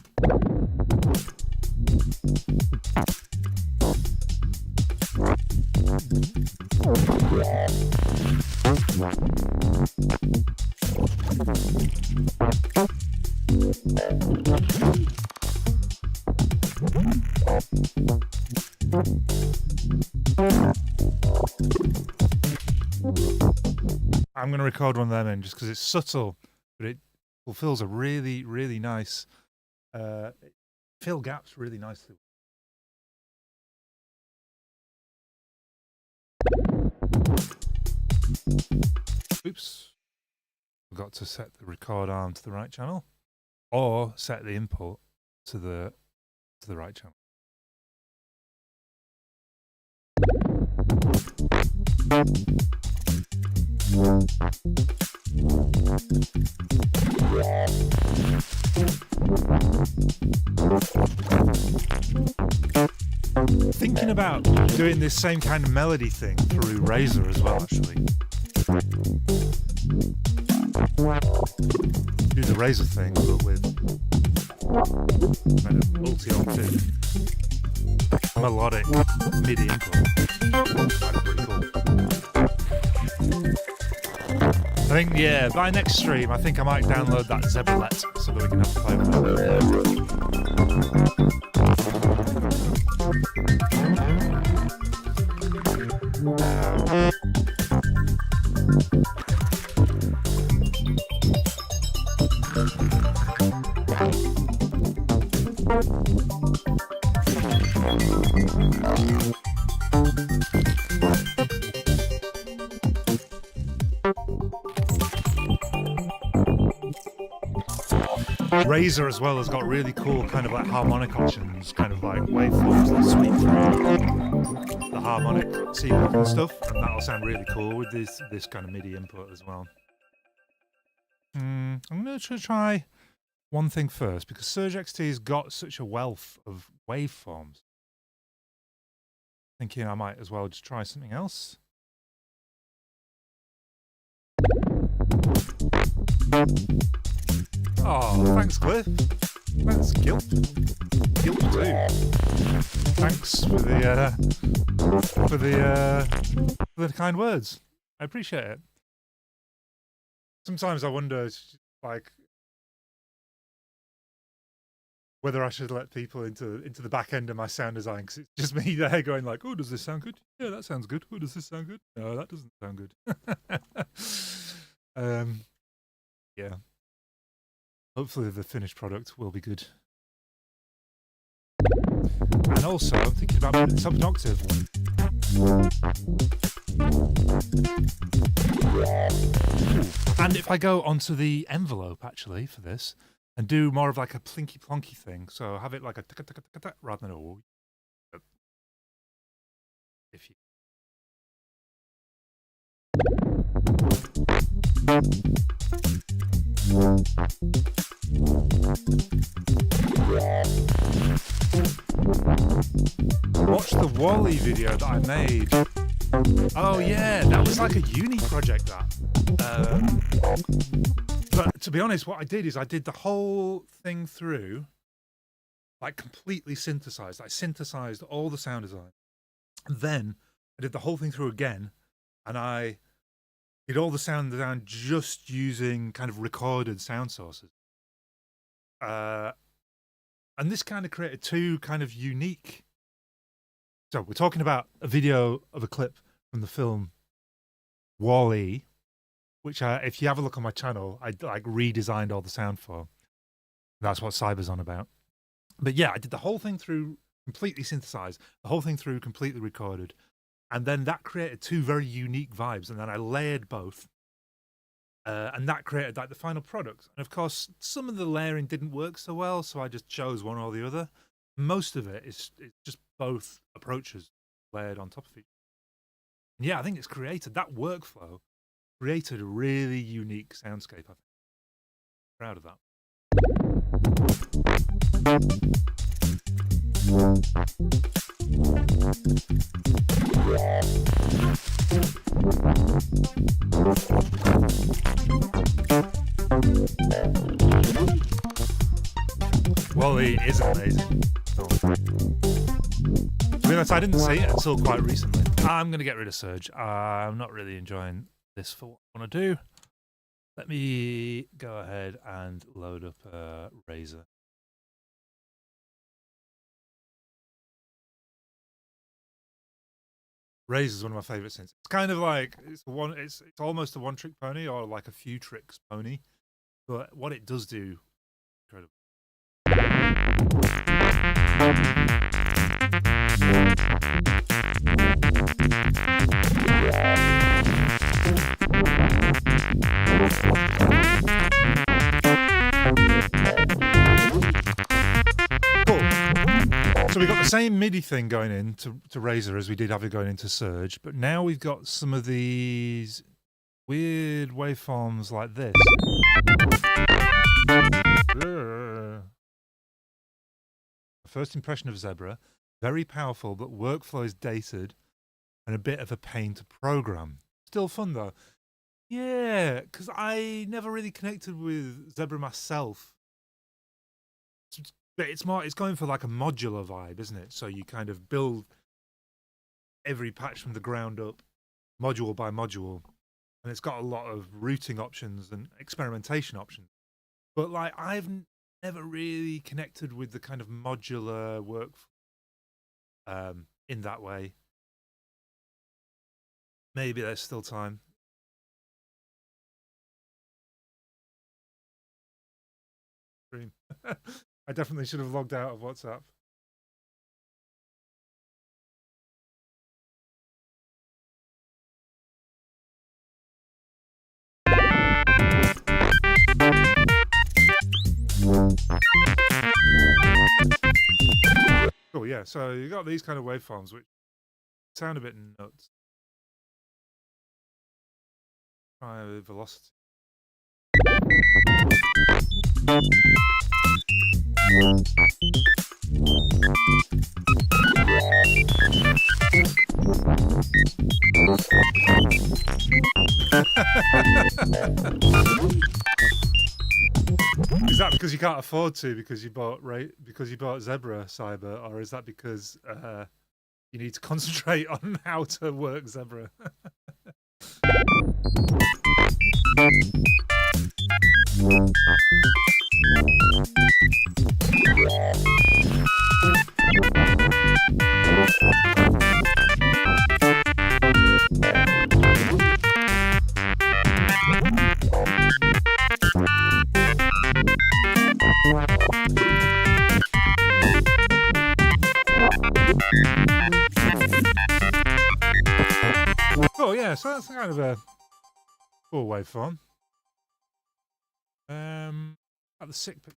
A: I'm going to record one of them in just because it's subtle, but it fulfills a really, really nice, fill gaps really nicely. Oops. Forgot to set the record arm to the right channel, or set the input to the right channel. Thinking about doing this same kind of melody thing through Razor as well, actually. Do the Razor thing, but with kind of multi-octave melodic MIDI input. That's pretty cool. I think, yeah, by next stream, I think I might download that Zebralet so that we can have to play with Razer as well has got really cool kind of like harmonic options, kind of like waveforms that sweep through the harmonic sequence and stuff, and that'll sound really cool with this kind of MIDI input as well. I'm going to try one thing first, because Surge XT's got such a wealth of waveforms. Thinking I might as well just try something else. Oh, thanks, Cliff. Thanks, Guilt. Guilt too. Thanks for the kind words. I appreciate it. Sometimes I wonder, like, whether I should let people into the back end of my sound design, because it's just me there going like, oh, does this sound good? Yeah, that sounds good. Oh, does this sound good? No, that doesn't sound good. Yeah. Hopefully the finished product will be good. And also, I'm thinking about putting this up an octave. And if I go onto the envelope, actually, for this, and do more of like a plinky plonky thing, so have it like a rather than a if you watch the Wally video that I made. Oh yeah, that was like a uni project, that. But to be honest, what I did is I did the whole thing through, like completely synthesized. I synthesized all the sound design. And then I did the whole thing through again, and I did all the sound design just using kind of recorded sound sources. And this kind of created two kind of unique. So we're talking about a video of a clip from the film Wall-E, which if you have a look on my channel, I like redesigned all the sound for. That's what Psybass on about. But yeah, I did the whole thing through completely synthesized, the whole thing through completely recorded. And then that created two very unique vibes. And then I layered both. And that created like the final product. And of course, some of the layering didn't work so well, so I just chose one or the other. Most of it is just both approaches layered on top of each other. And yeah, I think it's created that workflow, created a really unique soundscape. I think. Proud of that. Wall-E is amazing. To be honest, I didn't see it until quite recently. I'm going to get rid of Surge. I'm not really enjoying this for what I want to do. Let me go ahead and load up Razer. Razer is one of my favorite synths. It's kind of like it's almost a one-trick pony, or like a few tricks pony. But what it does do, incredible. Cool. So we've got the same MIDI thing going in to Razer as we did have it going into Surge, but now we've got some of these weird waveforms like this. First impression of Zebra, very powerful, but workflow is dated and a bit of a pain to program. Still fun though. Yeah, because I never really connected with Zebra myself. But it's going for like a modular vibe, isn't it? So you kind of build every patch from the ground up, module by module, and it's got a lot of routing options and experimentation options. But like I've never really connected with the kind of modular work in that way. Maybe there's still time. I definitely should have logged out of WhatsApp. Oh yeah, so you got these kind of waveforms which sound a bit nuts. Try velocity. Is that because you can't afford to because you bought Zebra Cyber, or is that because you need to concentrate on how to work Zebra? Oh yeah, so that's kind of a cool waveform. At the sick pick.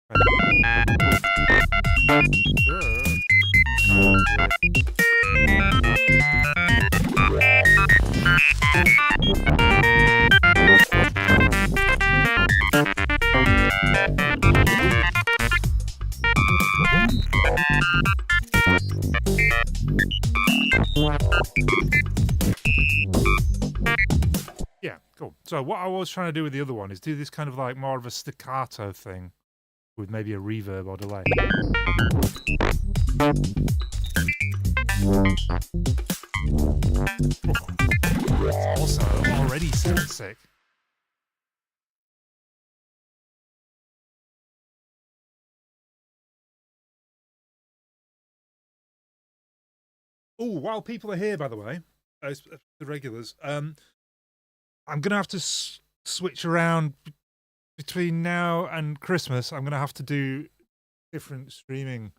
A: Yeah, cool. So what I was trying to do with the other one is do this kind of like more of a staccato thing with maybe a reverb or delay. Oh, it's also already sounds sick. Oh, while people are here, by the way, the regulars, I'm going to have to switch around between now and Christmas. I'm going to have to do different streaming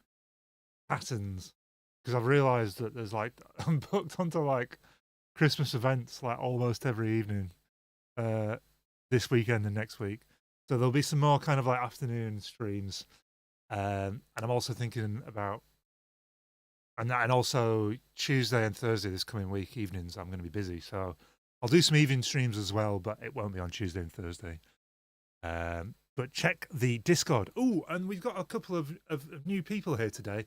A: patterns because I've realized that there's like, I'm booked onto like Christmas events like almost every evening this weekend and next week. So there'll be some more kind of like afternoon streams. And I'm also thinking about, and also Tuesday and Thursday this coming week evenings, I'm going to be busy. So I'll do some evening streams as well, but it won't be on Tuesday and Thursday. But check the Discord. Oh, and we've got a couple of new people here today.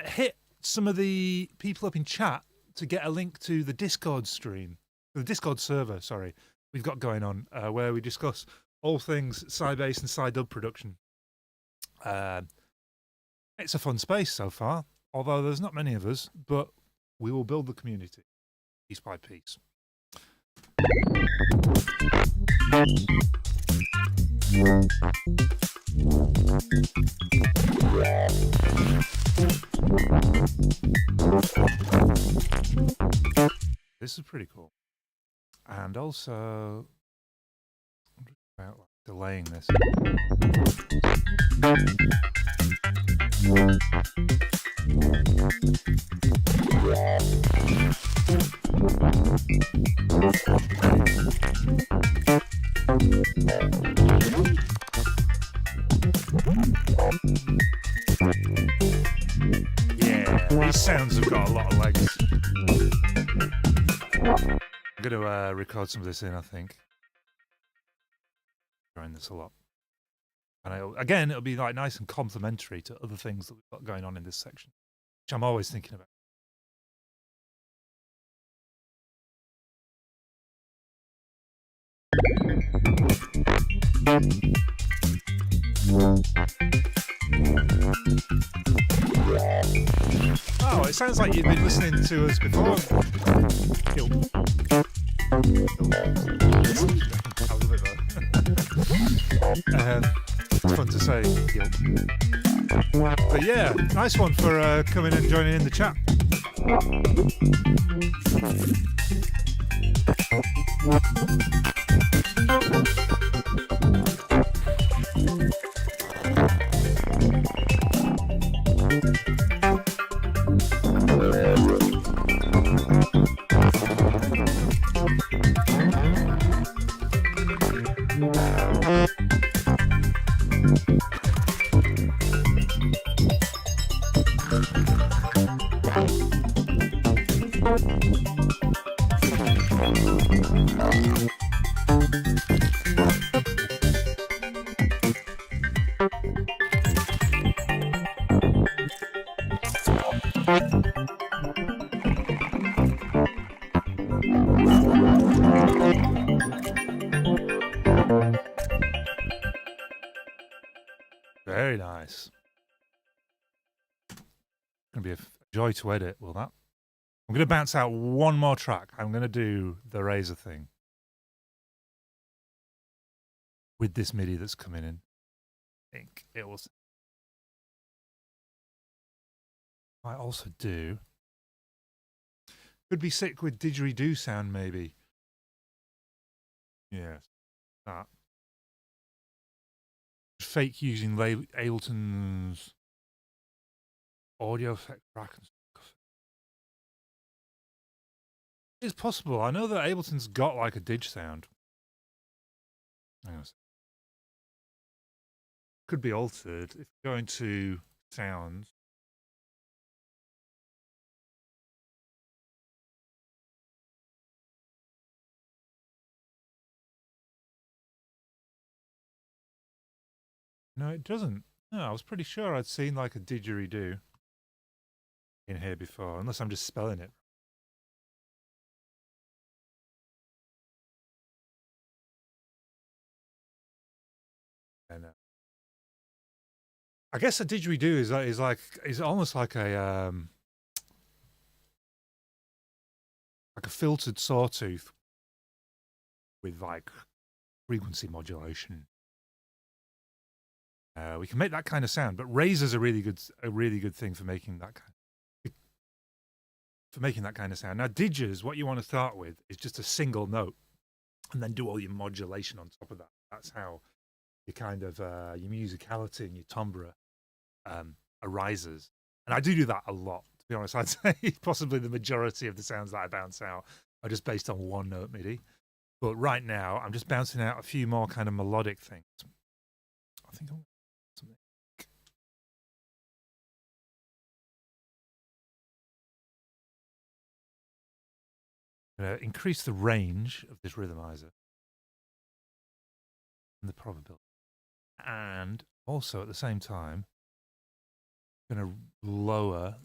A: Hit some of the people up in chat to get a link to the Discord stream, the Discord server, sorry, we've got going on, where we discuss all things Psybass and Psydub production. It's a fun space so far, although there's not many of us, but we will build the community piece by piece. This is pretty cool. And also, I'm just about delaying this. Yeah, these sounds have got a lot of legs. I'm going to record some of this in, I think. Trying this a lot. And again, it'll be like nice and complementary to other things that we've got going on in this section, which I'm always thinking about. it sounds like you've been listening to us before. It's fun to say. But yeah, nice one for coming and joining in the chat. Very nice. Gonna be a joy to edit, will that? I'm gonna bounce out one more track. I'm gonna do the Razor thing with this MIDI that's coming in. I think it will. I also do. Could be sick with didgeridoo sound, maybe. Yes, that. Fake using Ableton's audio effect rack and stuff. It's possible. I know that Ableton's got like a dig sound. Hang on a second. Could be altered if you go into sounds. No, it doesn't. No, I was pretty sure I'd seen like a didgeridoo in here before, unless I'm just spelling it. And I guess a didgeridoo is almost like a filtered sawtooth with like frequency modulation. We can make that kind of sound, but Razor's a really good thing for making that kind of sound. Now, didgers, what you want to start with is just a single note, and then do all your modulation on top of that. That's how your kind of your musicality and your timbre arises. And I do that a lot. To be honest, I'd say possibly the majority of the sounds that I bounce out are just based on one note MIDI. But right now, I'm just bouncing out a few more kind of melodic things. I think I'm something. Increase the range of this rhythmizer and the probability, and also at the same time going to lower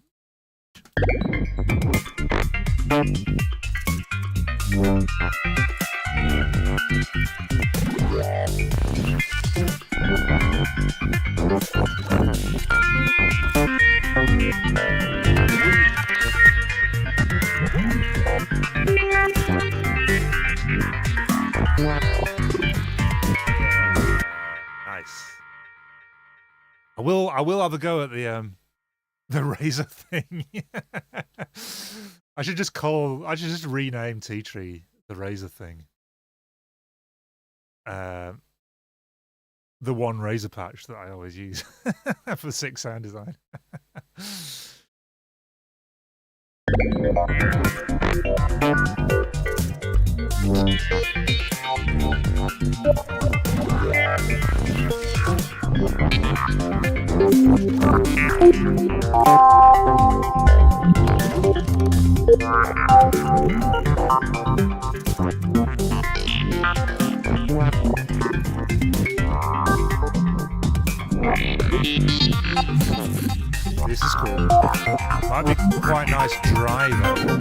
A: nice. I will have a go at the Razor thing. I should just rename Tea Tree the Razor thing. The one razor patch that I always use for sick sound design. This is cool. Might be quite nice dry though.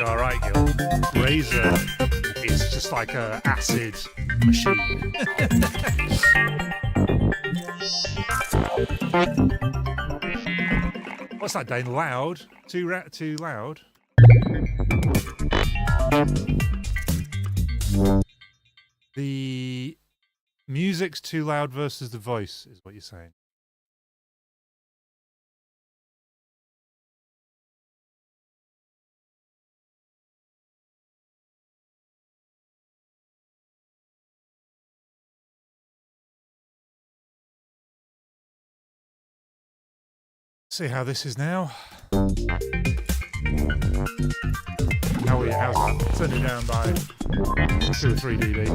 A: You're all right, Gil. Razor is just like a acid machine. What's that, Dane? Loud? Too loud? The music's too loud versus the voice, is what you're saying. See how this is now. How's that? Turn it down by 2 or 3 dB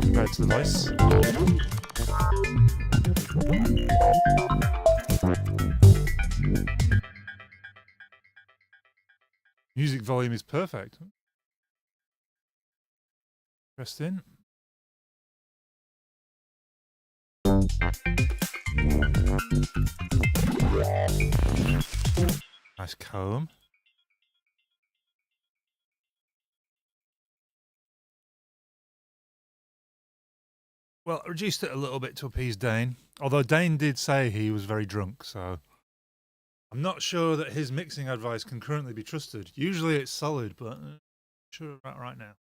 A: compared to the voice. Music volume is perfect. Interesting. Nice comb. Well, I reduced it a little bit to appease Dane, although Dane did say he was very drunk, so I'm not sure that his mixing advice can currently be trusted. Usually it's solid, but I'm not sure about right now.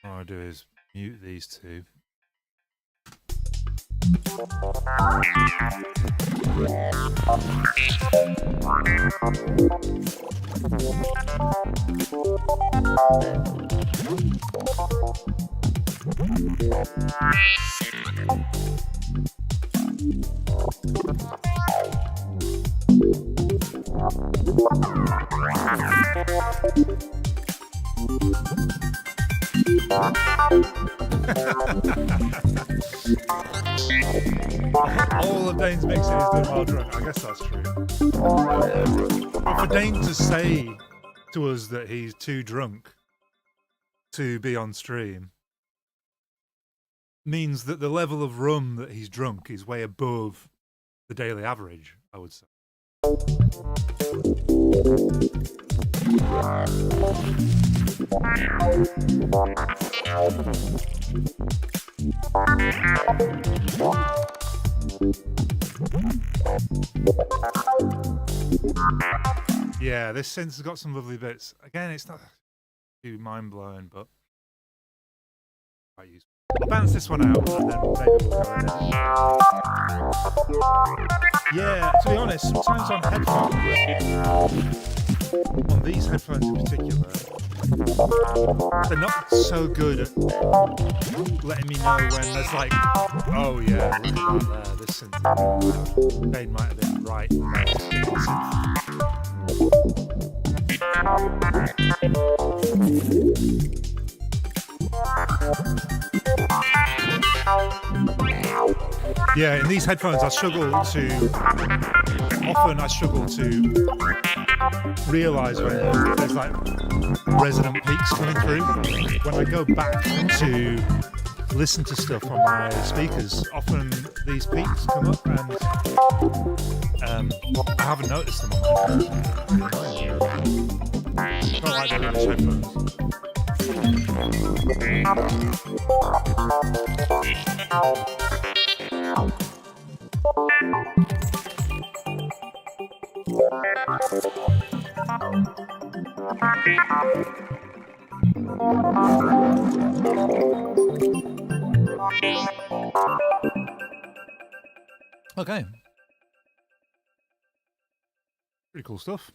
A: What I'll do is mute these two. All of Dane's mixing is done while drunk. I guess that's true. But for Dane to say to us that he's too drunk to be on stream means that the level of rum that he's drunk is way above the daily average, I would say. Yeah, this synth has got some lovely bits. Again, it's not too mind-blowing, but quite useful. I'll bounce this one out and then maybe we'll go in it. Yeah, to be honest, sometimes on headphones, on these headphones in particular, they're not so good at letting me know when there's like, oh yeah, look at that there, this synth. Dane might have been right. Yeah, in these headphones I struggle to realise when there's like resonant peaks coming through. When I go back to listen to stuff on my speakers, often these peaks come up and I haven't noticed them on my not like they're British headphones. Okay. Pretty cool stuff.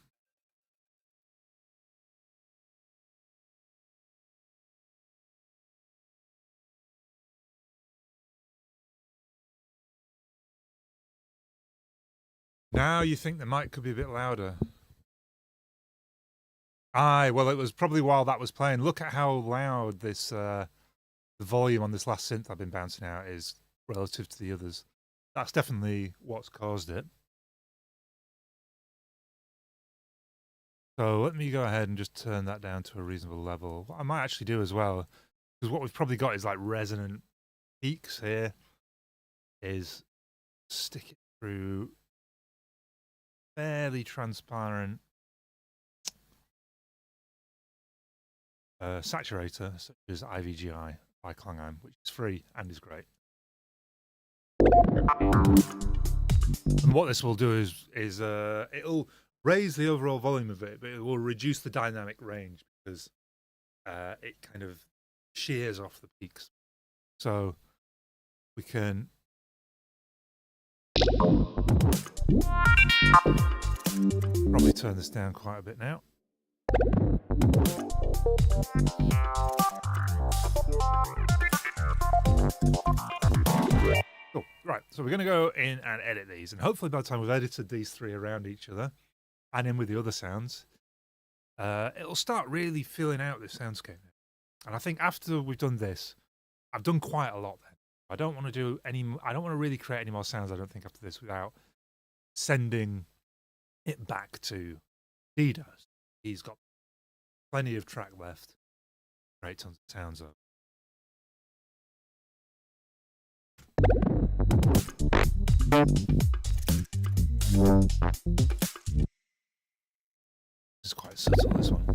A: Now you think the mic could be a bit louder. Aye, well, it was probably while that was playing. Look at how loud this the volume on this last synth I've been bouncing out is relative to the others. That's definitely what's caused it. So let me go ahead and just turn that down to a reasonable level. What I might actually do as well, because what we've probably got is like resonant peaks here, is stick it through fairly transparent saturator, such as IVGI by Klangheim, which is free and is great. And what this will do is it'll raise the overall volume of it, but it will reduce the dynamic range because it kind of shears off the peaks. So we can probably turn this down quite a bit now. Cool. Right, so we're going to go in and edit these, and hopefully by the time we've edited these three around each other and in with the other sounds, it'll start really filling out this soundscape. And I think after we've done this, I've done quite a lot then. I don't want to really create any more sounds, I don't think, after this without sending it back to Didas. He's got plenty of track left. Great tons of sounds up. This is quite subtle, this one.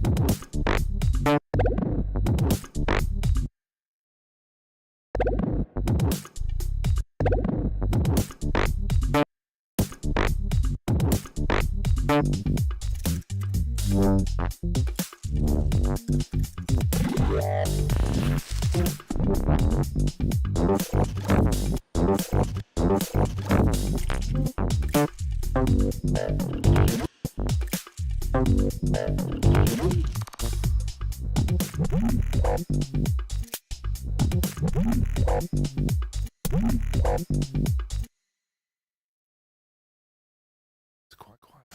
A: It's quite quiet.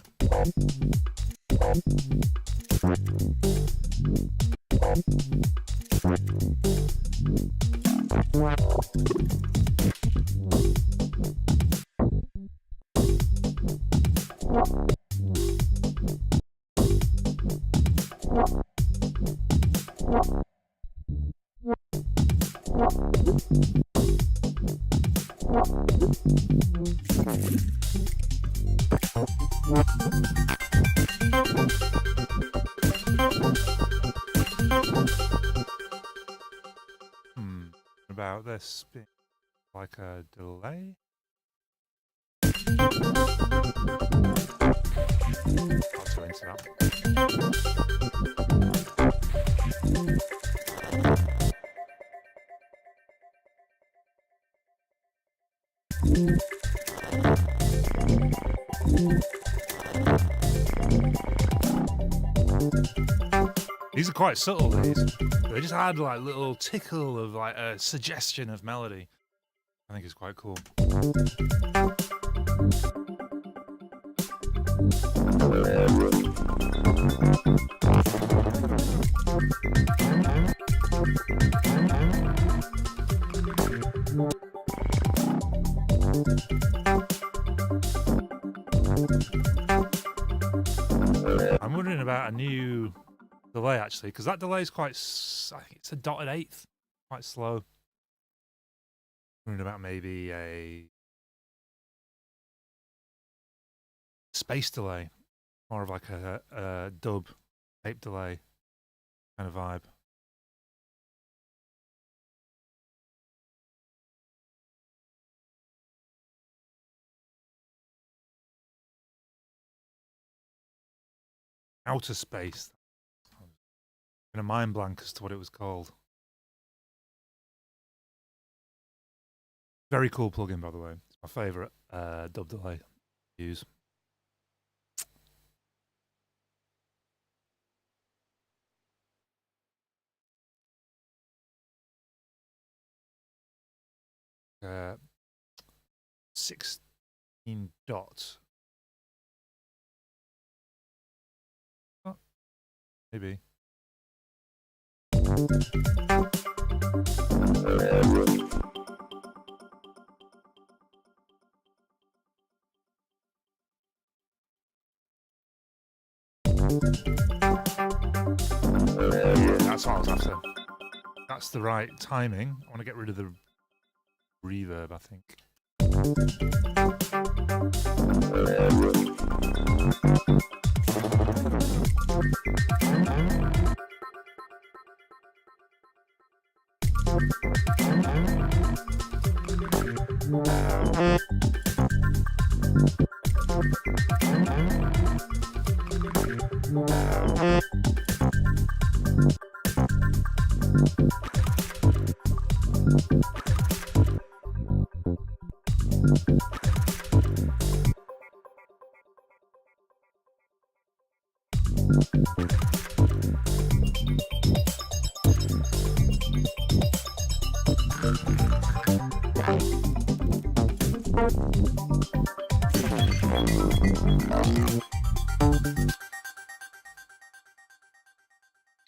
A: About this being like a delay. I'll go into that. These are quite subtle, these. They just add like little tickle of like a suggestion of melody. I think it's quite cool. I'm wondering about a new delay actually, because that delay is quite, I think it's a dotted eighth, quite slow. I'm wondering about maybe a space delay, more of like a dub tape delay kind of vibe. Outer Space. In a mind blank as to what it was called. Very cool plugin, by the way. It's my favourite dub delay to use. Uh, 16 dots. Oh, maybe. Yeah, that's what I was after. That's the right timing. I want to get rid of the reverb, I think.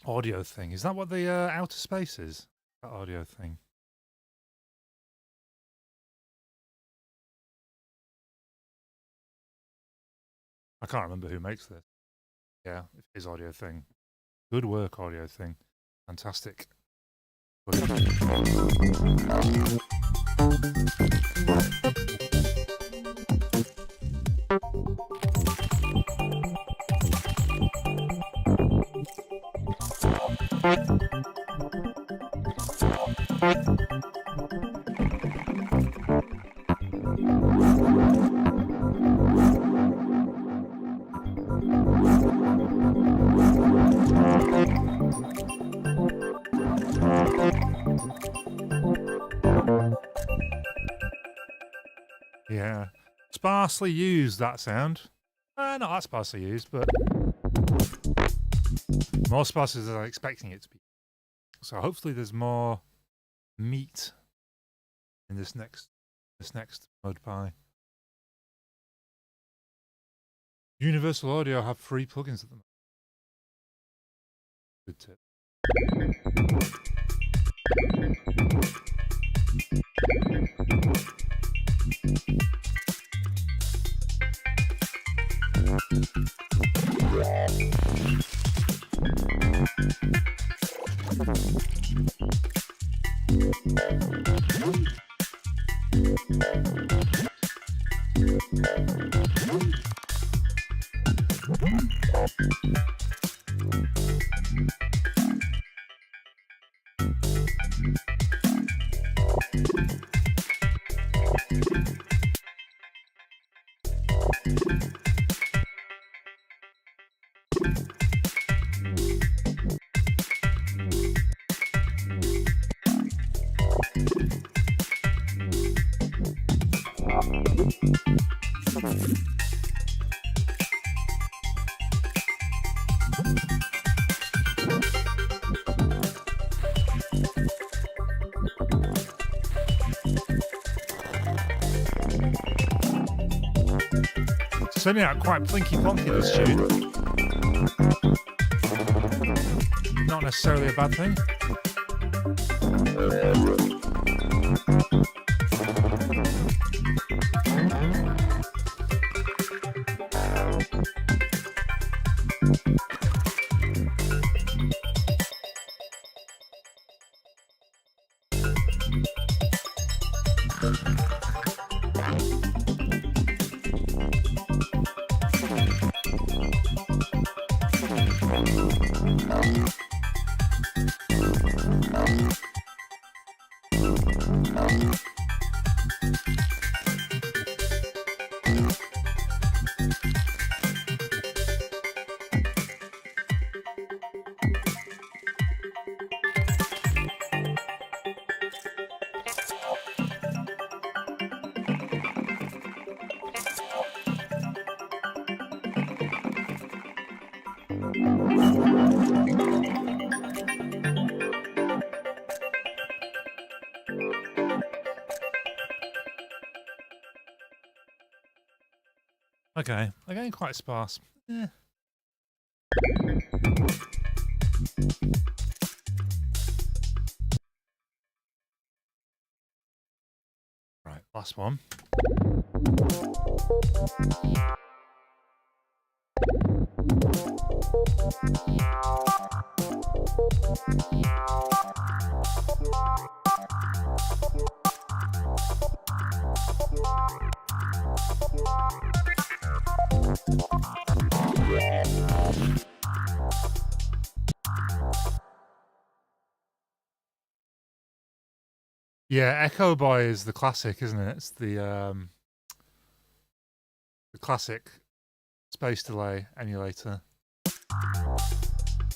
A: Audio thing. Is that what the outer space is? That audio thing. I can't remember who makes this. Yeah, it is audio thing. Good work, audio thing. Fantastic. Yeah. Sparsely used, that sound. Not that sparsely used, but more sparsely than I'm expecting it to be. So hopefully there's more meat in this next mud pie. Universal Audio have free plugins at the moment. Good tip. Turning out quite plinky plonky, this tune. Not necessarily a bad thing. Okay, they're getting quite sparse. Yeah. Right, last one. Yeah, Echo Boy is the classic, isn't it? It's the classic space delay emulator.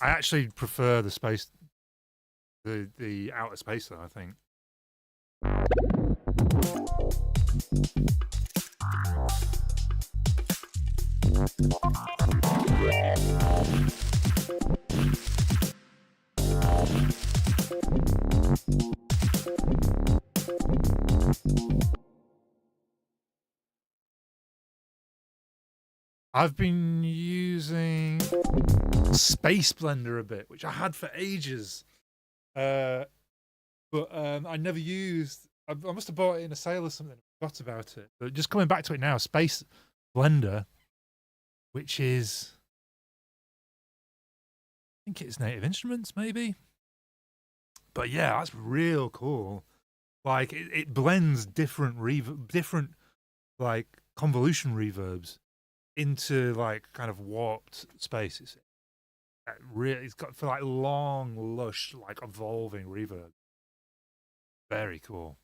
A: I actually prefer the outer space though, I think. I've been using Space Blender a bit, which I had for ages, but I never used. I must have bought it in a sale or something. I forgot about it. But just coming back to it now, Space Blender, which is, I think it's Native Instruments, maybe. But yeah, that's real cool. Like it blends different like convolution reverbs into like kind of warped spaces. It's got for like long, lush, like evolving reverb. Very cool.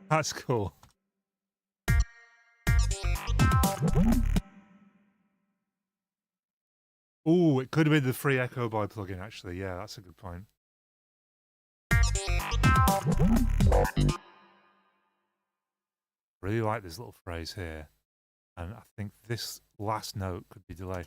A: That's cool. Oh, it could have been the free Echo Boy plugin, actually. Yeah, that's a good point. Really like this little phrase here. And I think this last note could be delayed.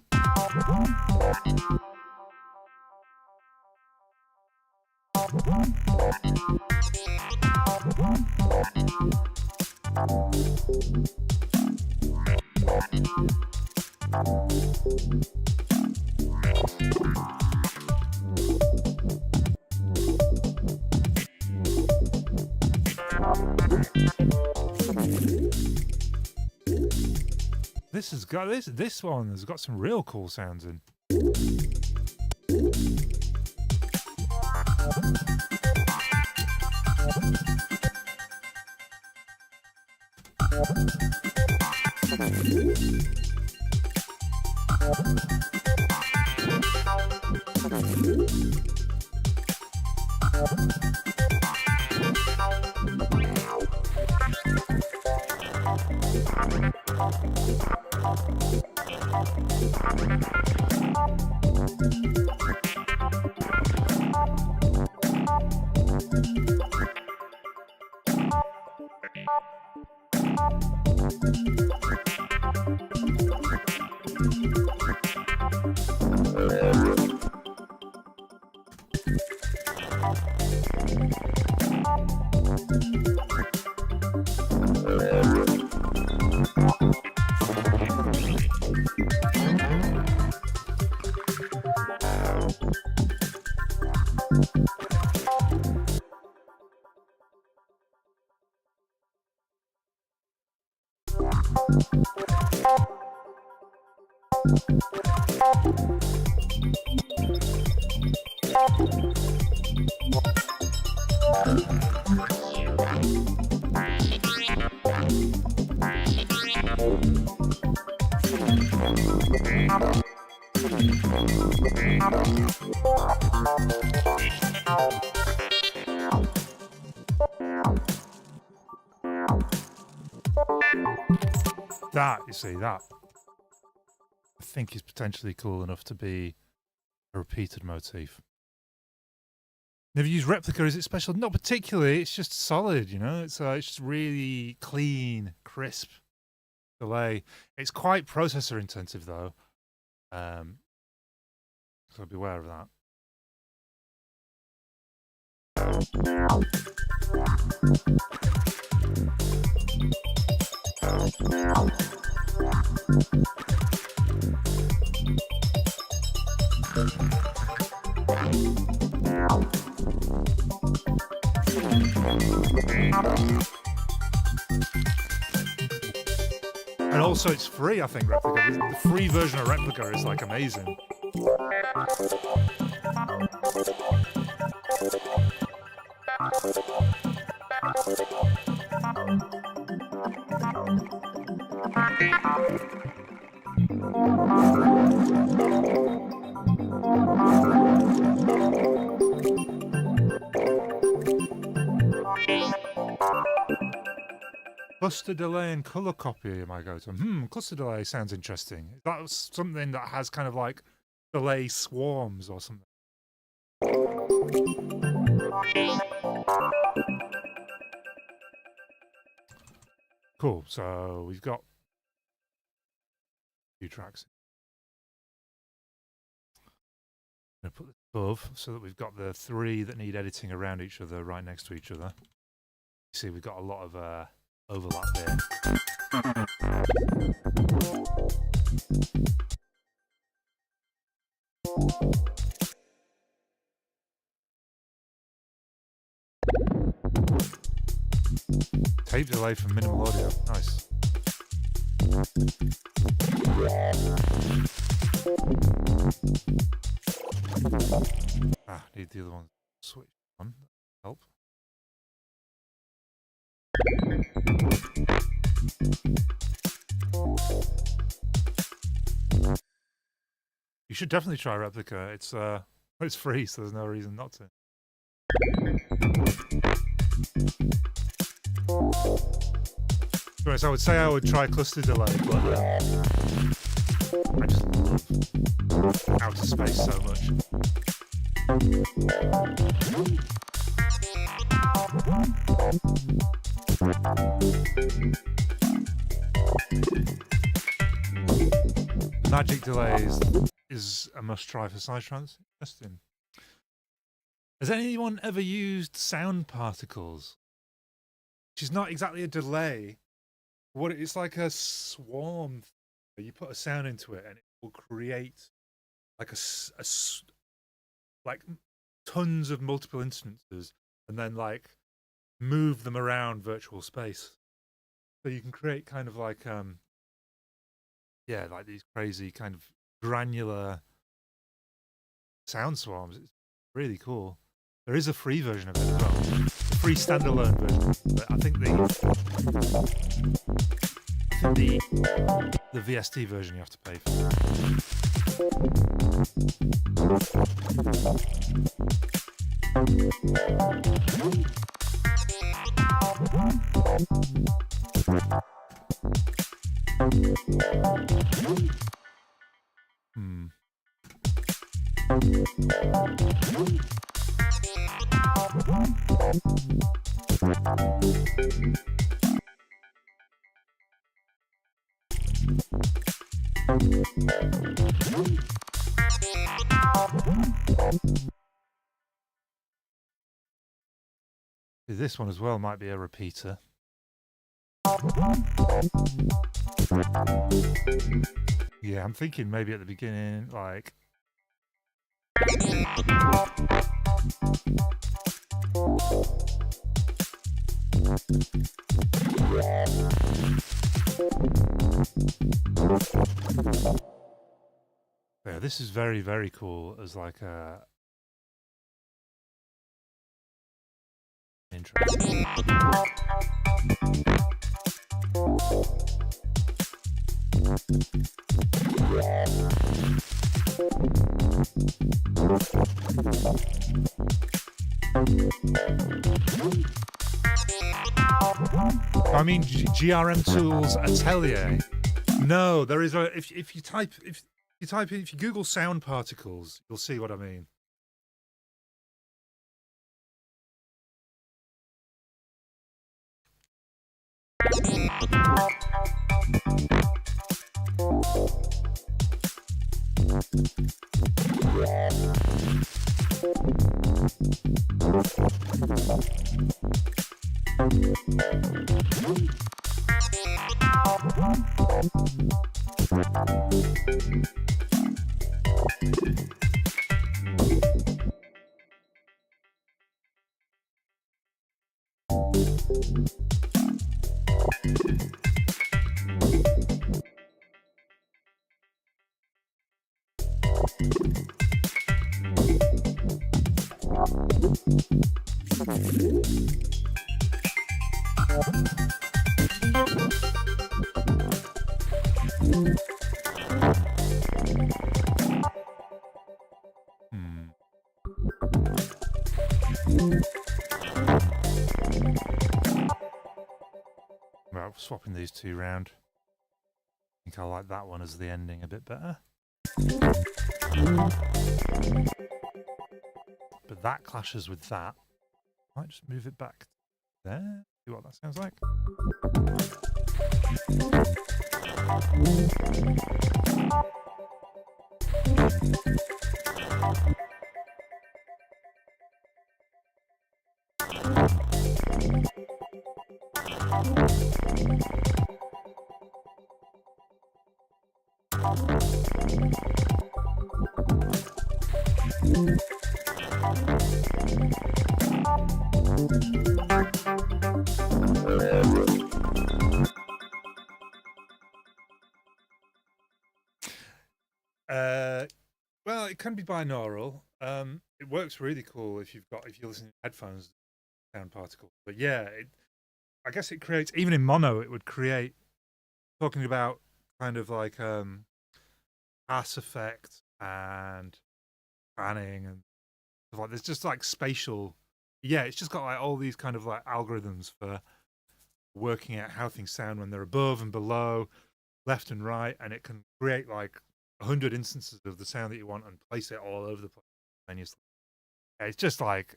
A: This has got this one has got some real cool sounds in. That, you see, that I think is potentially cool enough to be a repeated motif. Never used Replica. Is it special? Not particularly. It's just solid, you know. It's just really clean, crisp delay. It's quite processor intensive though, so be aware of that. And also it's free, I think, Replica. The free version of Replica is like amazing. Cluster delay and color copy am I go to? Cluster delay sounds interesting. That's something that has kind of like delay swarms or something. Cool, so we've got a few tracks. I'm going to put this above so that we've got the 3 that need editing around each other right next to each other. You see, we've got a lot of overlap there. Tape delay from minimal audio. Nice. Need the other one switch on. Help. You should definitely try Replica. It's free, so there's no reason not to. So I would say I would try cluster delay, but I just love outer space so much. Magic delay is a must-try for Psytrance. Interesting. Has anyone ever used sound particles? Which is not exactly a delay. It's like a swarm. You put a sound into it, and it will create like like tons of multiple instances, and then like move them around virtual space. So you can create kind of like like these crazy kind of granular sound swarms. It's really cool. There is a free version of it as well, a free standalone version. But I think the VST version you have to pay for. This one as well might be a repeater. Yeah, I'm thinking maybe at the beginning, like... Yeah, this is very, very cool as like a... intro. I mean, GRM Tools Atelier. No, there is a. If you Google sound particles, you'll see what I mean. Well, swapping these two round. I think I like that one as the ending a bit better. But that clashes with that. Might just move it back there. See what that sounds like. Well, it can be binaural. It works really cool if you're listening to headphones, sound particles. But yeah, I guess it creates, even in mono, it would create, talking about kind of like bass effect and panning and stuff like. There's just like spatial. Yeah, it's just got like all these kind of like algorithms for working out how things sound when they're above and below, left and right, and it can create like 100 instances of the sound that you want and place it all over the place. It's just like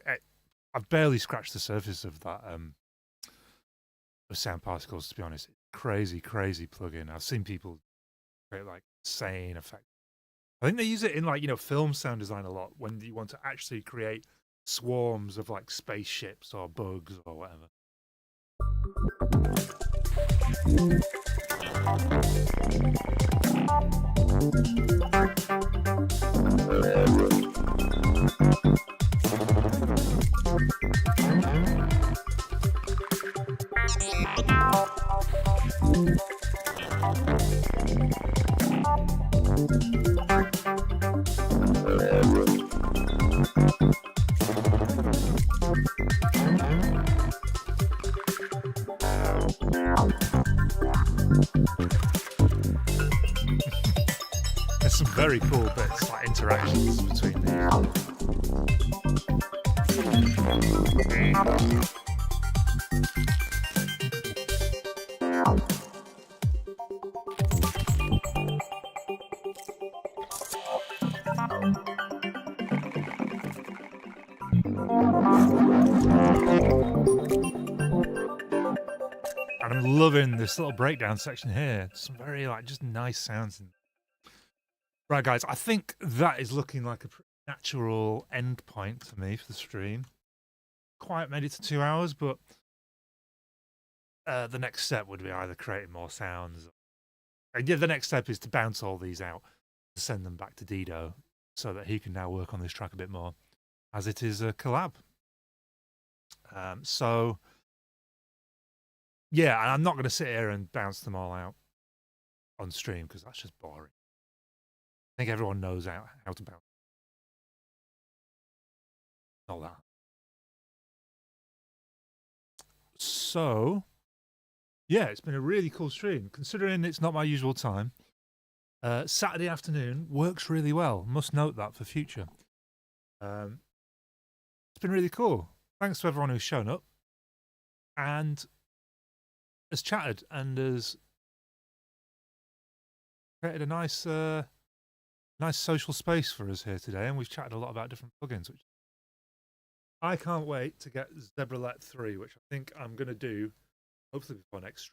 A: I've barely scratched the surface of that of sound particles, to be honest. Crazy plugin. I've seen people create like insane effects. I think they use it in like, film sound design a lot when you want to actually create swarms of like spaceships or bugs or whatever. There's some very cool bits, like interactions between these. And I'm loving this little breakdown section here. Some very like just nice sounds. Right, guys, I think that is looking like a natural end point for me for the stream. Quite made it to 2 hours, but the next step would be either creating more sounds. And yeah, the next step is to bounce all these out, to send them back to Dido, so that he can now work on this track a bit more, as it is a collab. So yeah, and I'm not going to sit here and bounce them all out on stream because that's just boring. I think everyone knows how to bounce. All that. So yeah, it's been a really cool stream, considering it's not my usual time. Saturday afternoon works really well. Must note that for future. It's been really cool. Thanks to everyone who's shown up and has chatted and has created a nice social space for us here today. And we've chatted a lot about different plugins, which I can't wait to get Zebralet 3, which I think I'm going to do hopefully before next.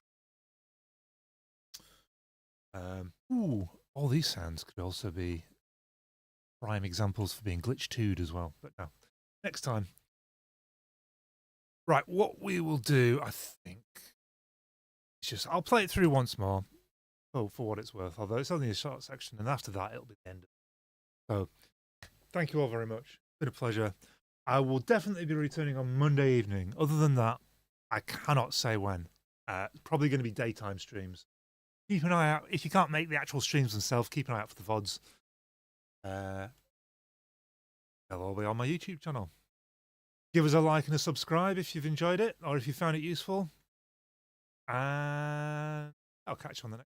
A: All these sounds could also be prime examples for being glitch-2'd as well. But no, next time. Right, what we will do, I think, is just I'll play it through once more for what it's worth, although it's only a short section, and after that it'll be the end. So thank you all very much. It's been a pleasure. I will definitely be returning on Monday evening. Other than that, I cannot say when. Probably going to be daytime streams. Keep an eye out. If you can't make the actual streams themselves, keep an eye out for the VODs. They'll all be on my YouTube channel. Give us a like and a subscribe if you've enjoyed it or if you found it useful. And I'll catch you on the next.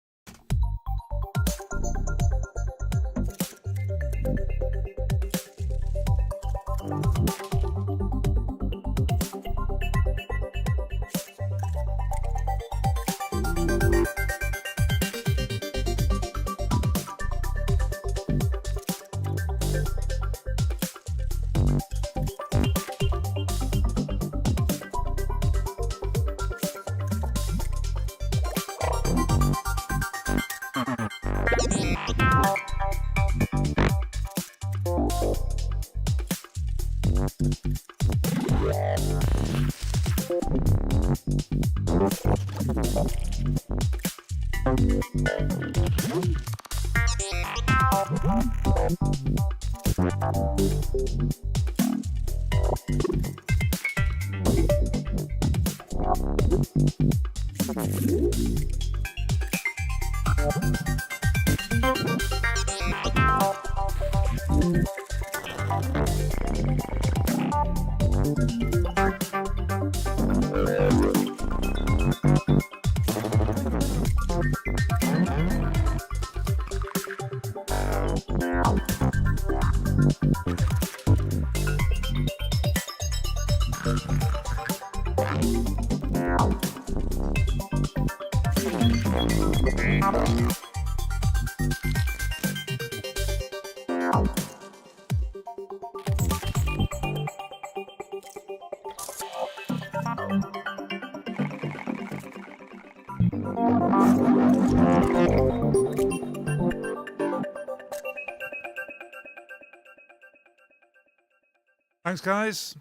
A: Thanks, guys.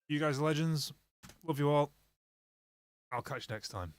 A: You guys are legends. Love you all. I'll catch you next time.